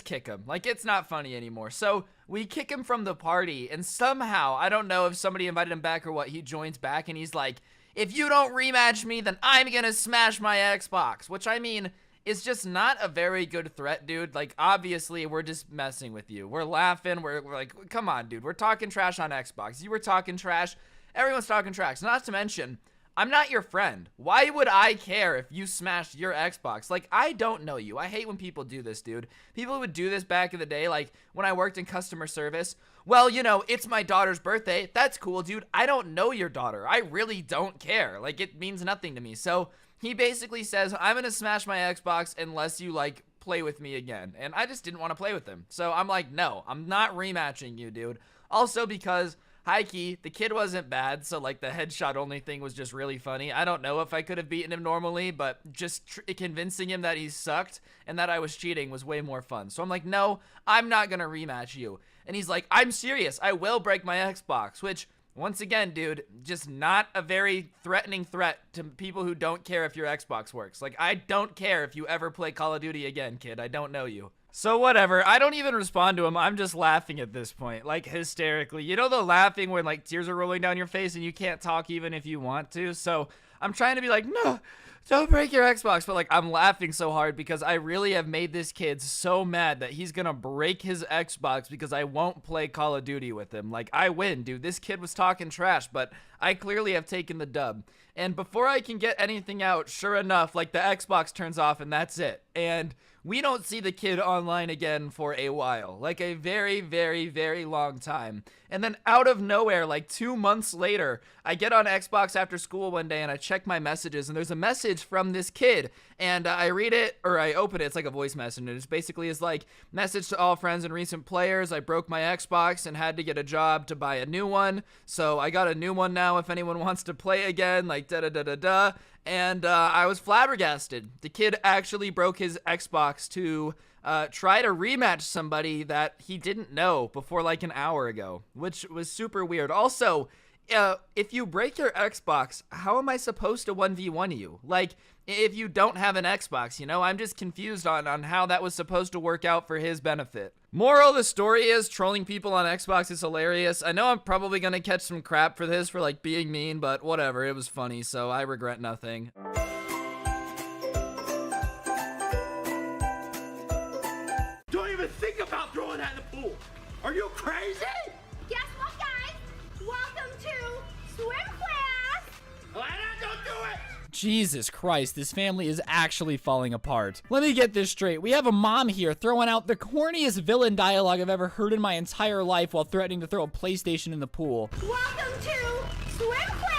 kick him. Like, it's not funny anymore. So we kick him from the party, and somehow, I don't know if somebody invited him back or what, he joins back and he's like, if you don't rematch me, then I'm gonna smash my Xbox. Which, I mean, is just not a very good threat, dude. Like, obviously, we're just messing with you. We're laughing. We're like, come on, dude. We're talking trash on Xbox. You were talking trash. Everyone's talking trash. Not to mention, I'm not your friend. Why would I care if you smashed your Xbox? Like, I don't know you. I hate when people do this, dude. People would do this back in the day, like, when I worked in customer service. Well, you know, it's my daughter's birthday. That's cool, dude. I don't know your daughter. I really don't care. Like, it means nothing to me. So he basically says, I'm gonna smash my Xbox unless you, like, play with me again. And I just didn't want to play with him. So I'm like, no, I'm not rematching you, dude. Also because, high key, the kid wasn't bad, so, like, the headshot only thing was just really funny. I don't know if I could have beaten him normally, but just convincing him that he sucked and that I was cheating was way more fun. So I'm like, no, I'm not gonna rematch you. And he's like, I'm serious. I will break my Xbox, which, once again, dude, just not a very threatening threat to people who don't care if your Xbox works. Like, I don't care if you ever play Call of Duty again, kid. I don't know you. So whatever, I don't even respond to him. I'm just laughing at this point, like hysterically. You know the laughing when like tears are rolling down your face and you can't talk even if you want to? So I'm trying to be like, no, don't break your Xbox. But like, I'm laughing so hard because I really have made this kid so mad that he's gonna break his Xbox because I won't play Call of Duty with him. Like, I win, dude. This kid was talking trash, but I clearly have taken the dub. And before I can get anything out, sure enough, like the Xbox turns off and that's it. And we don't see the kid online again for a while, like a very, very, very long time. And then out of nowhere, like 2 months later, I get on Xbox after school one day and I check my messages, and there's a message from this kid, and I read it, or I open it. It's like a voice message, and it basically is like, message to all friends and recent players, I broke my Xbox and had to get a job to buy a new one, so I got a new one now if anyone wants to play again, like da-da-da-da-da. And I was flabbergasted. The kid actually broke his Xbox to try to rematch somebody that he didn't know before like an hour ago, which was super weird. Also, if you break your Xbox, how am I supposed to 1v1 you? Like, if you don't have an Xbox, you know? I'm just confused on how that was supposed to work out for his benefit. Moral of the story is, trolling people on Xbox is hilarious. I know I'm probably gonna catch some crap for this, for like being mean, but whatever, it was funny, so I regret nothing. Don't even think about throwing that in the pool. Are you crazy? Guess what, guys? Welcome to swim class. Don't do it. Jesus Christ, this family is actually falling apart. Let me get this straight. We have a mom here throwing out the corniest villain dialogue I've ever heard in my entire life while threatening to throw a PlayStation in the pool. Welcome to swim class.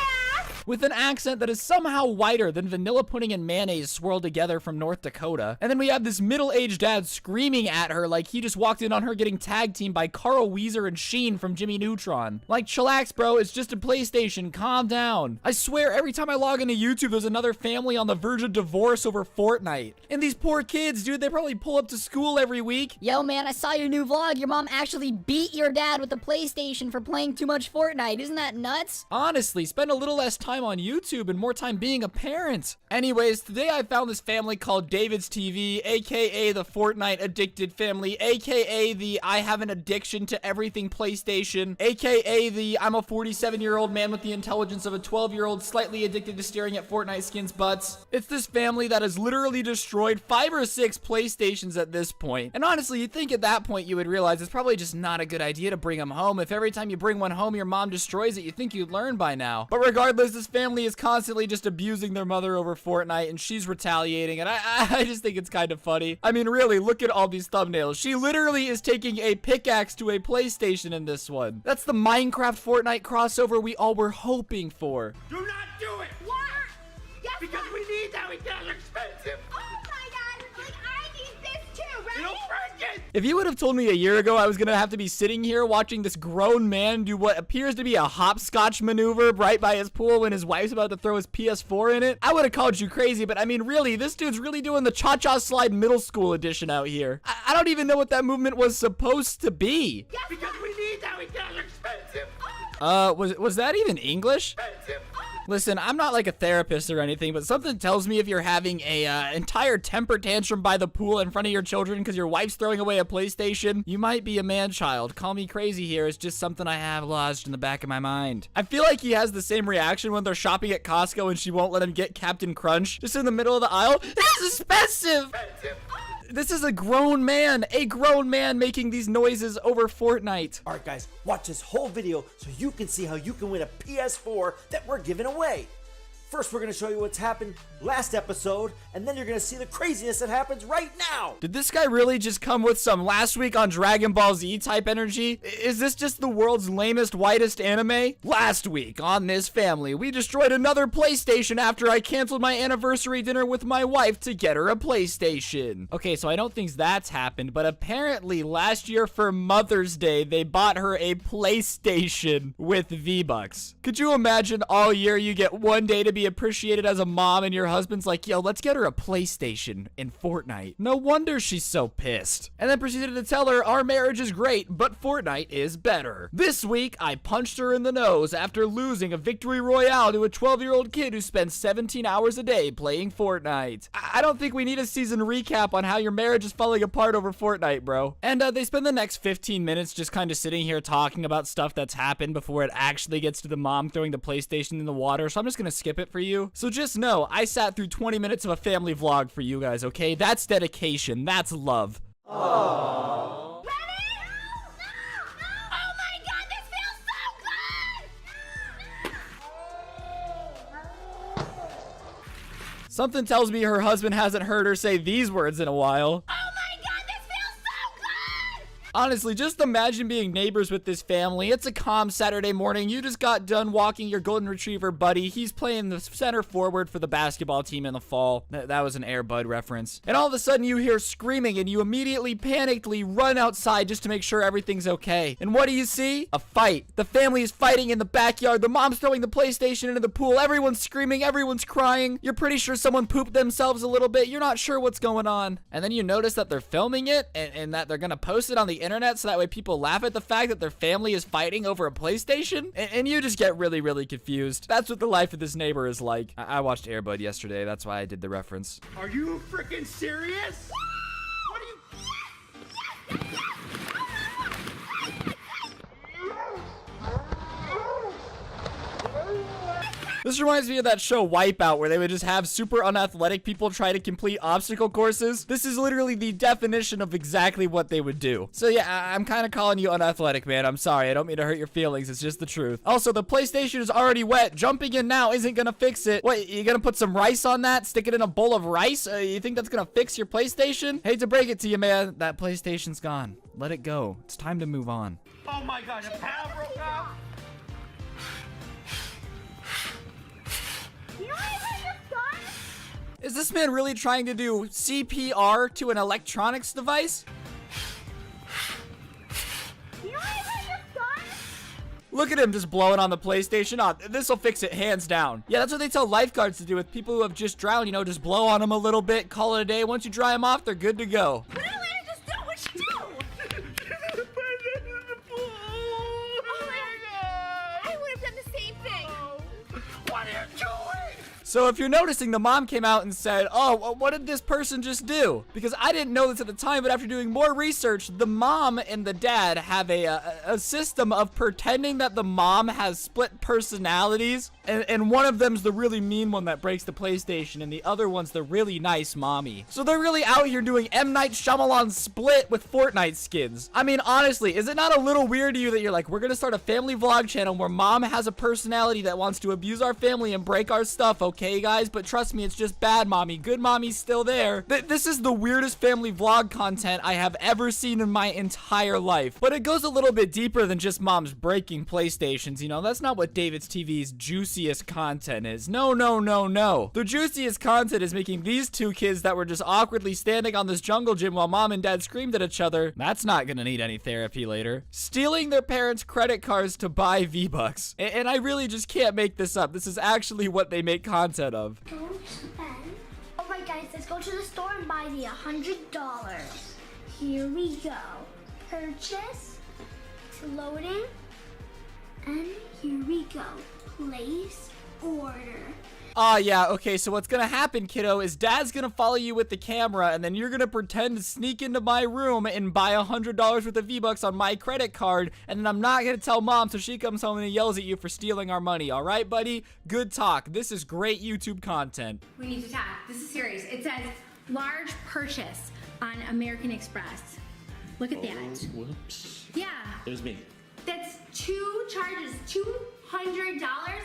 With an accent that is somehow whiter than vanilla pudding and mayonnaise swirled together from North Dakota. And then we have this middle-aged dad screaming at her like he just walked in on her getting tag teamed by Carl Weezer and Sheen from Jimmy Neutron. Like, chillax, bro, it's just a PlayStation, calm down. I swear, every time I log into YouTube, there's another family on the verge of divorce over Fortnite. And these poor kids, dude, they probably pull up to school every week. Yo, man, I saw your new vlog. Your mom actually beat your dad with the PlayStation for playing too much Fortnite. Isn't that nuts? Honestly, spend a little less time on YouTube and more time being a parent. Anyways, today I found this family called David's TV, aka the Fortnite addicted family, aka the I have an addiction to everything PlayStation, aka the I'm a 47-year-old man with the intelligence of a 12-year-old slightly addicted to staring at Fortnite skins' butts. It's this family that has literally destroyed 5 or 6 PlayStations at this point. And honestly, you'd think at that point you would realize it's probably just not a good idea to bring them home. If every time you bring one home your mom destroys it, you think you'd learn by now. But regardless, this family is constantly just abusing their mother over Fortnite, and she's retaliating, and I just think it's kind of funny. I mean, really, look at all these thumbnails. She literally is taking a pickaxe to a PlayStation in this one. That's the Minecraft Fortnite crossover we all were hoping for. Do not do it. What? Guess Because what? we need that. We got expensive. Oh my god, like I need this too, right? It'll break it. If you would have told me a year ago I was gonna have to be sitting here watching this grown man do what appears to be a hopscotch maneuver right by his pool when his wife's about to throw his PS4 in it, I would have called you crazy. But I mean, really, this dude's really doing the cha-cha slide middle school edition out here. I don't even know what that movement was supposed to be. Because we need that. We got expensive. Was that even English? Expensive. Listen, I'm not like a therapist or anything, but something tells me if you're having a entire temper tantrum by the pool in front of your children because your wife's throwing away a PlayStation, you might be a man-child. Call me crazy here, it's just something I have lodged in the back of my mind. I feel like he has the same reaction when they're shopping at Costco and she won't let him get Captain Crunch just in the middle of the aisle. This is expensive! This is a grown man making these noises over Fortnite. Alright guys, watch this whole video so you can see how you can win a PS4 that we're giving away. First, we're going to show you what's happened last episode, and then you're going to see the craziness that happens right now. Did this guy really just come with some last week on Dragon Ball Z type energy? Is this just the world's lamest, whitest anime? Last week on this family, we destroyed another PlayStation after I canceled my anniversary dinner with my wife to get her a PlayStation. Okay, so I don't think that's happened, but apparently last year for Mother's Day, they bought her a PlayStation with V-Bucks. Could you imagine all year you get one day to be appreciated as a mom and your husband's like, yo, let's get her a PlayStation in Fortnite. No wonder she's so pissed. And then proceeded to tell her our marriage is great, but Fortnite is better. This week, I punched her in the nose after losing a victory royale to a 12-year-old kid who spends 17 hours a day playing Fortnite. I don't think we need a season recap on how your marriage is falling apart over Fortnite, bro. And they spend the next 15 minutes just kind of sitting here talking about stuff that's happened before it actually gets to the mom throwing the PlayStation in the water, so I'm just gonna skip it for you. So just know, I sat through 20 minutes of a family vlog for you guys, okay? That's dedication. That's love. Ready? No! Oh my god, this feels so good! Something tells me her husband hasn't heard her say these words in a while. Oh Honestly, just imagine being neighbors with this family. It's a calm Saturday morning. You just got done walking your golden retriever buddy. He's playing the center forward for the basketball team in the fall. That was an Air Bud reference. And all of a sudden you hear screaming and you immediately panically run outside just to make sure everything's okay. And what do you see? A fight. The family is fighting in the backyard. The mom's throwing the PlayStation into the pool. Everyone's screaming. Everyone's crying. You're pretty sure someone pooped themselves a little bit. You're not sure what's going on. And then you notice that they're filming it and that they're gonna post it on the internet so that way people laugh at the fact that their family is fighting over a PlayStation. And you just get really, really confused. That's what the life of this neighbor is like. I watched Air Bud yesterday. That's why I did the reference. Are you freaking serious? What are you? This reminds me of that show Wipeout where they would just have super unathletic people try to complete obstacle courses. This is literally the definition of exactly what they would do. So yeah, I'm kind of calling you unathletic, man. I'm sorry. I don't mean to hurt your feelings. It's just the truth. Also, the PlayStation is already wet. Jumping in now isn't gonna fix it. What, you gonna put some rice on that? Stick it in a bowl of rice? You think that's gonna fix your PlayStation? Hate to break it to you, man. That PlayStation's gone. Let it go. It's time to move on. Oh my God, the panel broke out. You know what I just done? Is this man really trying to do CPR to an electronics device? You know what I just done? Look at him just blowing on the PlayStation. Oh, this'll fix it hands down. Yeah, that's what they tell lifeguards to do with people who have just drowned. You know, just blow on them a little bit, call it a day. Once you dry them off, they're good to go. What did Atlanta just do? What'd she do? I would have done the same thing. What are you doing? So if you're noticing, the mom came out and said, oh, what did this person just do? Because I didn't know this at the time, but after doing more research, the mom and the dad have a system of pretending that the mom has split personalities. And one of them's the really mean one that breaks the PlayStation, and the other one's the really nice mommy. So they're really out here doing M. Night Shyamalan Split with Fortnite skins. I mean, honestly, is it not a little weird to you that you're like, we're gonna start a family vlog channel where mom has a personality that wants to abuse our family and break our stuff, okay, guys? But trust me, it's just bad mommy. Good mommy's still there. This is the weirdest family vlog content I have ever seen in my entire life. But it goes a little bit deeper than just moms breaking PlayStations, you know? That's not what David's TV's juiciest content is. No, no, no, no. The juiciest content is making these two kids that were just awkwardly standing on this jungle gym while mom and dad screamed at each other. That's not gonna need any therapy later. Stealing their parents' credit cards to buy V-Bucks. And I really just can't make this up. This is actually what they make content of. Don't spend. Alright guys, let's go to the store and buy the $100. Here we go. Purchase. Loading. And here we go. Place order. Yeah, okay, so what's gonna happen, kiddo, is dad's gonna follow you with the camera, and then you're gonna pretend to sneak into my room and buy $100 worth of V-Bucks on my credit card, and then I'm not gonna tell mom so she comes home and yells at you for stealing our money, alright, buddy? Good talk. This is great YouTube content. We need to talk. This is serious. It says large purchase on American Express. Look at that. Whoops. Yeah. It was me. That's two charges. $200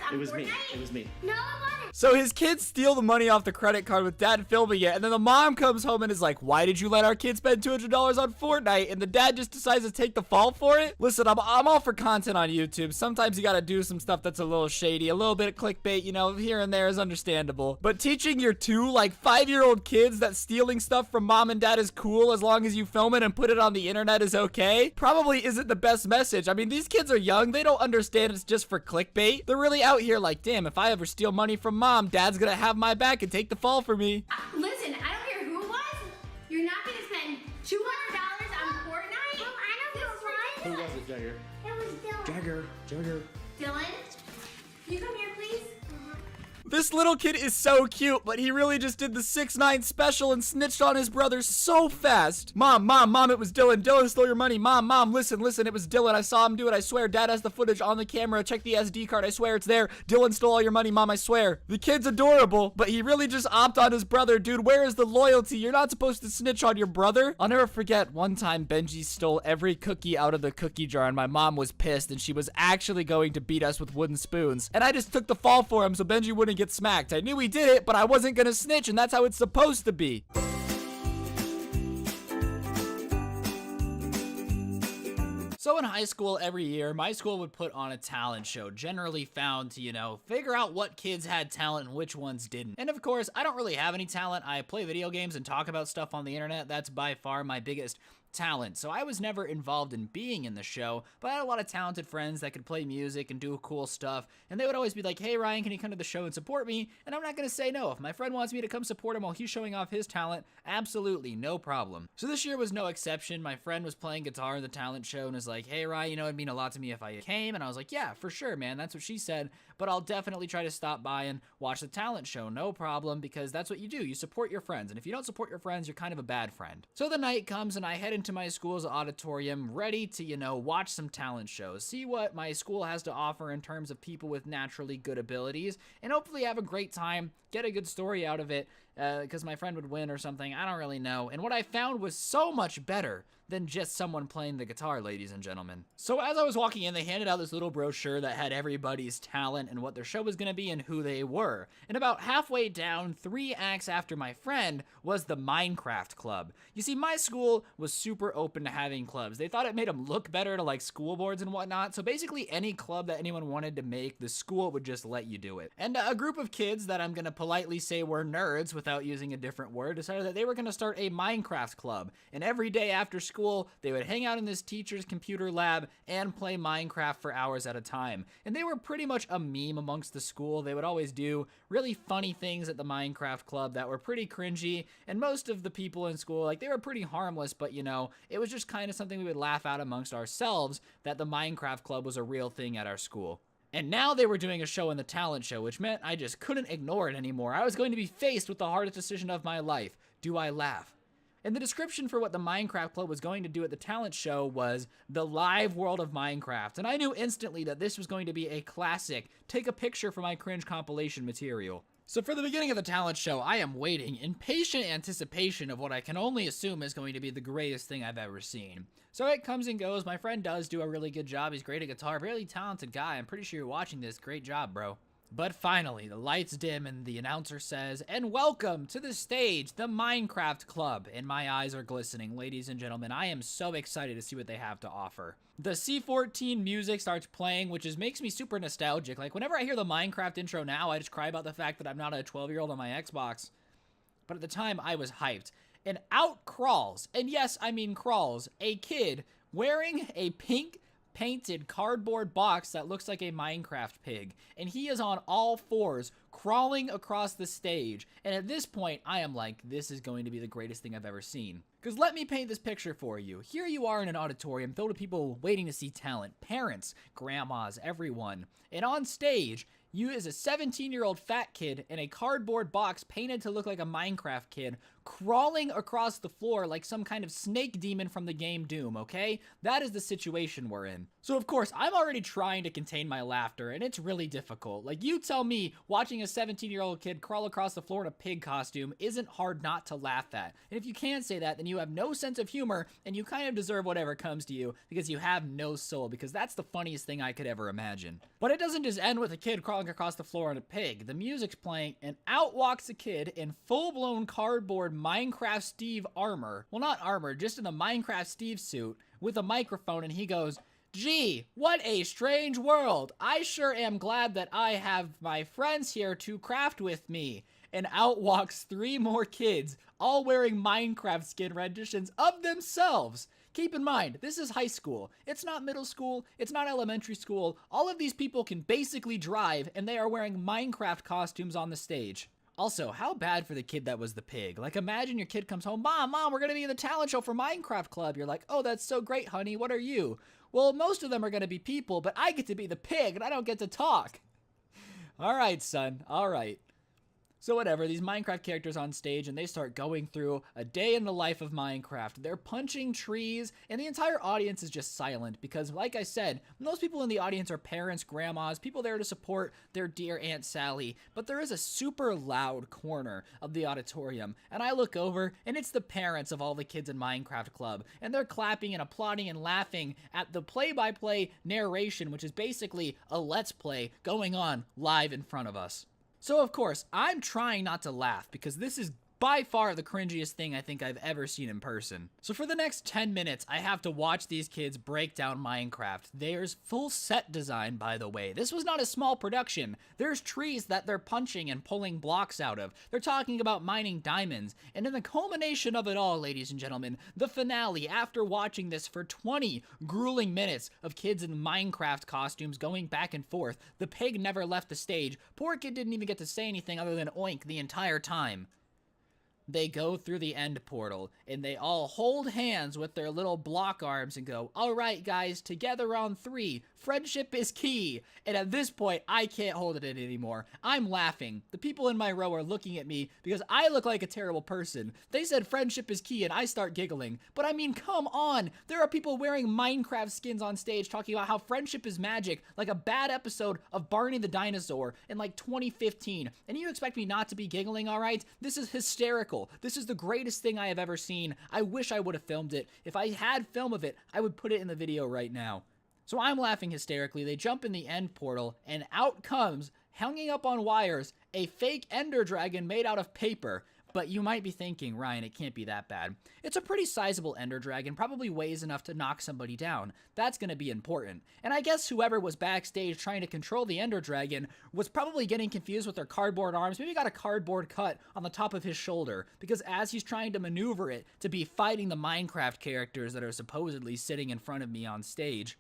on It was me. Fortnite? It was me. No, it wasn't. So his kids steal the money off the credit card with dad filming it, and then the mom comes home and is like, why did you let our kids spend $200 on Fortnite? And the dad just decides to take the fall for it? Listen, I'm all for content on YouTube. Sometimes you gotta do some stuff that's a little shady, a little bit of clickbait, you know, here and there is understandable. But teaching your two, like, 5-year-old kids that stealing stuff from mom and dad is cool as long as you film it and put it on the internet is okay, probably isn't the best message. I mean, these kids are young. They don't understand it's just for clickbait. They're really out here like, damn, if I ever steal money from mom, dad's gonna have my back and take the fall for me. Listen, I don't care who it was. You're not going to spend $200 on Fortnite? Well, I know who Who it was. was it, Jagger? It was Dylan. Jagger. Dylan, you come here, please. This little kid is so cute, but he really just did the 6ix9ine special and snitched on his brother so fast. Mom, it was Dylan. Dylan stole your money. Mom, listen, it was Dylan. I saw him do it. I swear, dad has the footage on the camera. Check the SD card. I swear it's there. Dylan stole all your money, mom, I swear. The kid's adorable, but he really just opped on his brother. Dude, where is the loyalty? You're not supposed to snitch on your brother. I'll never forget one time Benji stole every cookie out of the cookie jar and my mom was pissed and she was actually going to beat us with wooden spoons. And I just took the fall for him so Benji wouldn't get smacked. I knew he did it, but I wasn't gonna snitch, and that's how it's supposed to be. So in high school every year, my school would put on a talent show, generally found to, figure out what kids had talent and which ones didn't. And of course, I don't really have any talent. I play video games and talk about stuff on the internet. That's by far my biggest talent. So I was never involved in being in the show, but I had a lot of talented friends that could play music and do cool stuff, and they would always be like, hey Ryan, can you come to the show and support me? And I'm not gonna say no. If my friend wants me to come support him while he's showing off his talent, absolutely, no problem. So this year was no exception. My friend was playing guitar in the talent show and was like, hey Ryan, it'd mean a lot to me if I came, and I was like, yeah, for sure, man, that's what she said, but I'll definitely try to stop by and watch the talent show, no problem, because that's what you do. You support your friends, and if you don't support your friends, you're kind of a bad friend. So the night comes and I head into my school's auditorium ready to, watch some talent shows, see what my school has to offer in terms of people with naturally good abilities, and hopefully have a great time, get a good story out of it, because my friend would win or something, I don't really know. And what I found was so much better than just someone playing the guitar, ladies and gentlemen. So as I was walking in, they handed out this little brochure that had everybody's talent and what their show was gonna be and who they were. And about halfway down, 3 acts after my friend, was the Minecraft Club. You see, my school was super open to having clubs. They thought it made them look better to like school boards and whatnot, so basically any club that anyone wanted to make, the school would just let you do it. And a group of kids that I'm gonna politely say were nerds without using a different word decided that they were gonna start a Minecraft Club. And every day after school, they would hang out in this teacher's computer lab and play Minecraft for hours at a time. And they were pretty much a meme amongst the school. They would always do really funny things at the Minecraft Club that were pretty cringy, and most of the people in school, like, they were pretty harmless, but it was just kind of something we would laugh at amongst ourselves, that the Minecraft Club was a real thing at our school. And now they were doing a show in the talent show, which meant I just couldn't ignore it anymore. I was going to be faced with the hardest decision of my life. Do I laugh? And the description for what the Minecraft Club was going to do at the talent show was the live world of Minecraft. And I knew instantly that this was going to be a classic, take a picture for my cringe compilation material. So for the beginning of the talent show, I am waiting in patient anticipation of what I can only assume is going to be the greatest thing I've ever seen. So it comes and goes. My friend does do a really good job. He's great at guitar, really talented guy. I'm pretty sure you're watching this. Great job, bro. But finally, the lights dim and the announcer says, and welcome to the stage, the Minecraft Club. And my eyes are glistening. Ladies and gentlemen, I am so excited to see what they have to offer. The C14 music starts playing, which makes me super nostalgic. Like, whenever I hear the Minecraft intro now, I just cry about the fact that I'm not a 12-year-old on my Xbox. But at the time, I was hyped. And out crawls, and yes, I mean crawls, a kid wearing a pink painted cardboard box that looks like a Minecraft pig, and he is on all fours crawling across the stage. And at this point I am like, this is going to be the greatest thing I've ever seen. Because let me paint this picture for you. Here you are in an auditorium filled with people waiting to see talent, parents, grandmas, everyone, and on stage you as a 17-year-old fat kid in a cardboard box painted to look like a Minecraft kid crawling across the floor like some kind of snake demon from the game Doom, okay? That is the situation we're in. So of course, I'm already trying to contain my laughter, and it's really difficult. Like, you tell me watching a 17-year-old kid crawl across the floor in a pig costume isn't hard not to laugh at. And if you can't say that, then you have no sense of humor, and you kind of deserve whatever comes to you, because you have no soul, because that's the funniest thing I could ever imagine. But it doesn't just end with a kid crawling across the floor on a pig. The music's playing, and out walks a kid in full-blown cardboard Minecraft Steve armor. Well, not armor, just in the Minecraft Steve suit with a microphone, and he goes, "Gee, what a strange world. I sure am glad that I have my friends here to craft with me." And out walks 3 more kids, all wearing Minecraft skin renditions of themselves. Keep in mind, this is high school. It's not middle school. It's not elementary school. All of these people can basically drive, and they are wearing Minecraft costumes on the stage. Also, how bad for the kid that was the pig? Like, imagine your kid comes home, Mom, we're gonna be in the talent show for Minecraft Club. You're like, oh, that's so great, honey. What are you? Well, most of them are gonna be people, but I get to be the pig, and I don't get to talk. All right, son. All right. So whatever, these Minecraft characters on stage, and they start going through a day in the life of Minecraft. They're punching trees, and the entire audience is just silent because, like I said, most people in the audience are parents, grandmas, people there to support their dear Aunt Sally. But there is a super loud corner of the auditorium, and I look over, and it's the parents of all the kids in Minecraft Club, and they're clapping and applauding and laughing at the play-by-play narration, which is basically a Let's Play going on live in front of us. So of course, I'm trying not to laugh because this is by far the cringiest thing I think I've ever seen in person. So for the next 10 minutes, I have to watch these kids break down Minecraft. There's full set design, by the way. This was not a small production. There's trees that they're punching and pulling blocks out of. They're talking about mining diamonds. And in the culmination of it all, ladies and gentlemen, the finale, after watching this for 20 grueling minutes of kids in Minecraft costumes going back and forth, the pig never left the stage. Poor kid didn't even get to say anything other than oink the entire time. They go through the end portal, and they all hold hands with their little block arms and go, all right, guys, together on 3. Friendship is key. And at this point, I can't hold it in anymore. I'm laughing. The people in my row are looking at me because I look like a terrible person. They said friendship is key, and I start giggling. But I mean, come on. There are people wearing Minecraft skins on stage talking about how friendship is magic, like a bad episode of Barney the Dinosaur in like 2015. And you expect me not to be giggling, all right? This is hysterical. This is the greatest thing I have ever seen. I wish I would have filmed it. If I had film of it, I would put it in the video right now. So I'm laughing hysterically. They jump in the end portal, and out comes, hanging up on wires, a fake ender dragon made out of paper. But you might be thinking, Ryan, it can't be that bad. It's a pretty sizable ender dragon, probably weighs enough to knock somebody down. That's going to be important. And I guess whoever was backstage trying to control the ender dragon was probably getting confused with their cardboard arms. Maybe got a cardboard cut on the top of his shoulder, because as he's trying to maneuver it to be fighting the Minecraft characters that are supposedly sitting in front of me on stage,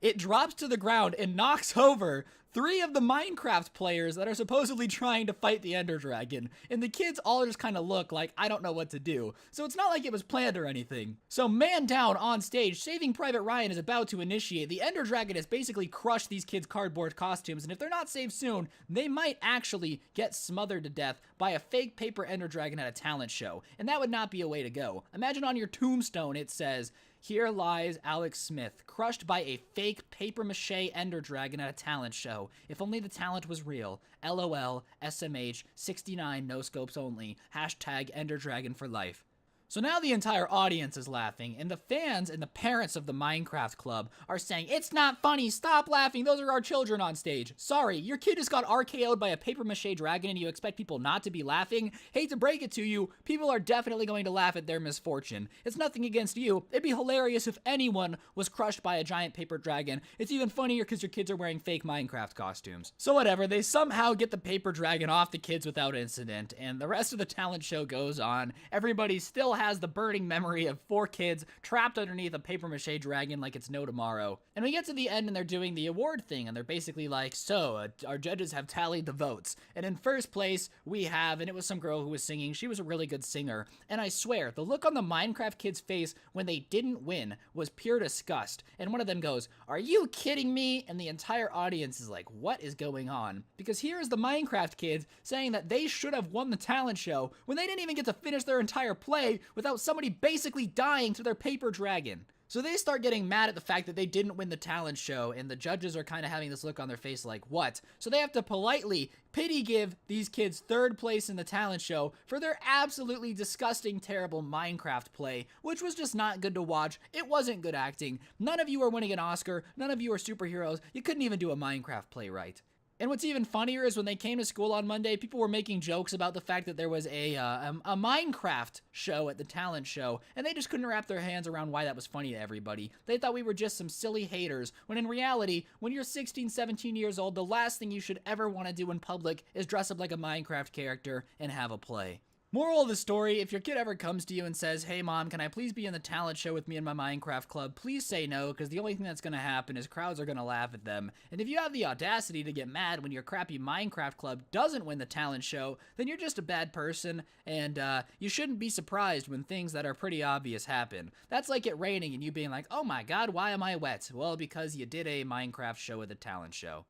it drops to the ground and knocks over 3 of the Minecraft players that are supposedly trying to fight the Ender Dragon. And the kids all just kind of look like, I don't know what to do. So it's not like it was planned or anything. So man down on stage, Saving Private Ryan is about to initiate. The Ender Dragon has basically crushed these kids' cardboard costumes. And if they're not saved soon, they might actually get smothered to death by a fake paper Ender Dragon at a talent show. And that would not be a way to go. Imagine on your tombstone it says, here lies Alex Smith, crushed by a fake papier-mâché Ender Dragon at a talent show. If only the talent was real. LOL, SMH, 69, no scopes only. Hashtag Ender Dragon for life. So now the entire audience is laughing, and the fans and the parents of the Minecraft Club are saying, it's not funny, stop laughing, those are our children on stage. Sorry, your kid just got RKO'd by a papier-mâché dragon and you expect people not to be laughing? Hate to break it to you, people are definitely going to laugh at their misfortune. It's nothing against you. It'd be hilarious if anyone was crushed by a giant paper dragon. It's even funnier because your kids are wearing fake Minecraft costumes. So whatever, they somehow get the paper dragon off the kids without incident, and the rest of the talent show goes on. Everybody still has the burning memory of 4 kids trapped underneath a papier-mâché dragon like it's no tomorrow. And we get to the end and they're doing the award thing, and they're basically like, so, our judges have tallied the votes. And in first place, we have, and it was some girl who was singing, she was a really good singer. And I swear, the look on the Minecraft kids' face when they didn't win was pure disgust. And one of them goes, are you kidding me? And the entire audience is like, what is going on? Because here is the Minecraft kids saying that they should have won the talent show when they didn't even get to finish their entire play without somebody basically dying to their paper dragon. So they start getting mad at the fact that they didn't win the talent show, and the judges are kind of having this look on their face like, what? So they have to politely pity give these kids 3rd place in the talent show for their absolutely disgusting, terrible Minecraft play, which was just not good to watch. It wasn't good acting. None of you are winning an Oscar. None of you are superheroes. You couldn't even do a Minecraft play right. And what's even funnier is when they came to school on Monday, people were making jokes about the fact that there was a Minecraft show at the talent show, and they just couldn't wrap their hands around why that was funny to everybody. They thought we were just some silly haters, when in reality, when you're 16, 17 years old, the last thing you should ever want to do in public is dress up like a Minecraft character and have a play. Moral of the story, if your kid ever comes to you and says, hey mom, can I please be in the talent show with me and my Minecraft club, please say no, because the only thing that's going to happen is crowds are going to laugh at them. And if you have the audacity to get mad when your crappy Minecraft club doesn't win the talent show, then you're just a bad person, and you shouldn't be surprised when things that are pretty obvious happen. That's like it raining and you being like, oh my god, why am I wet? Well, because you did a Minecraft show at the talent show.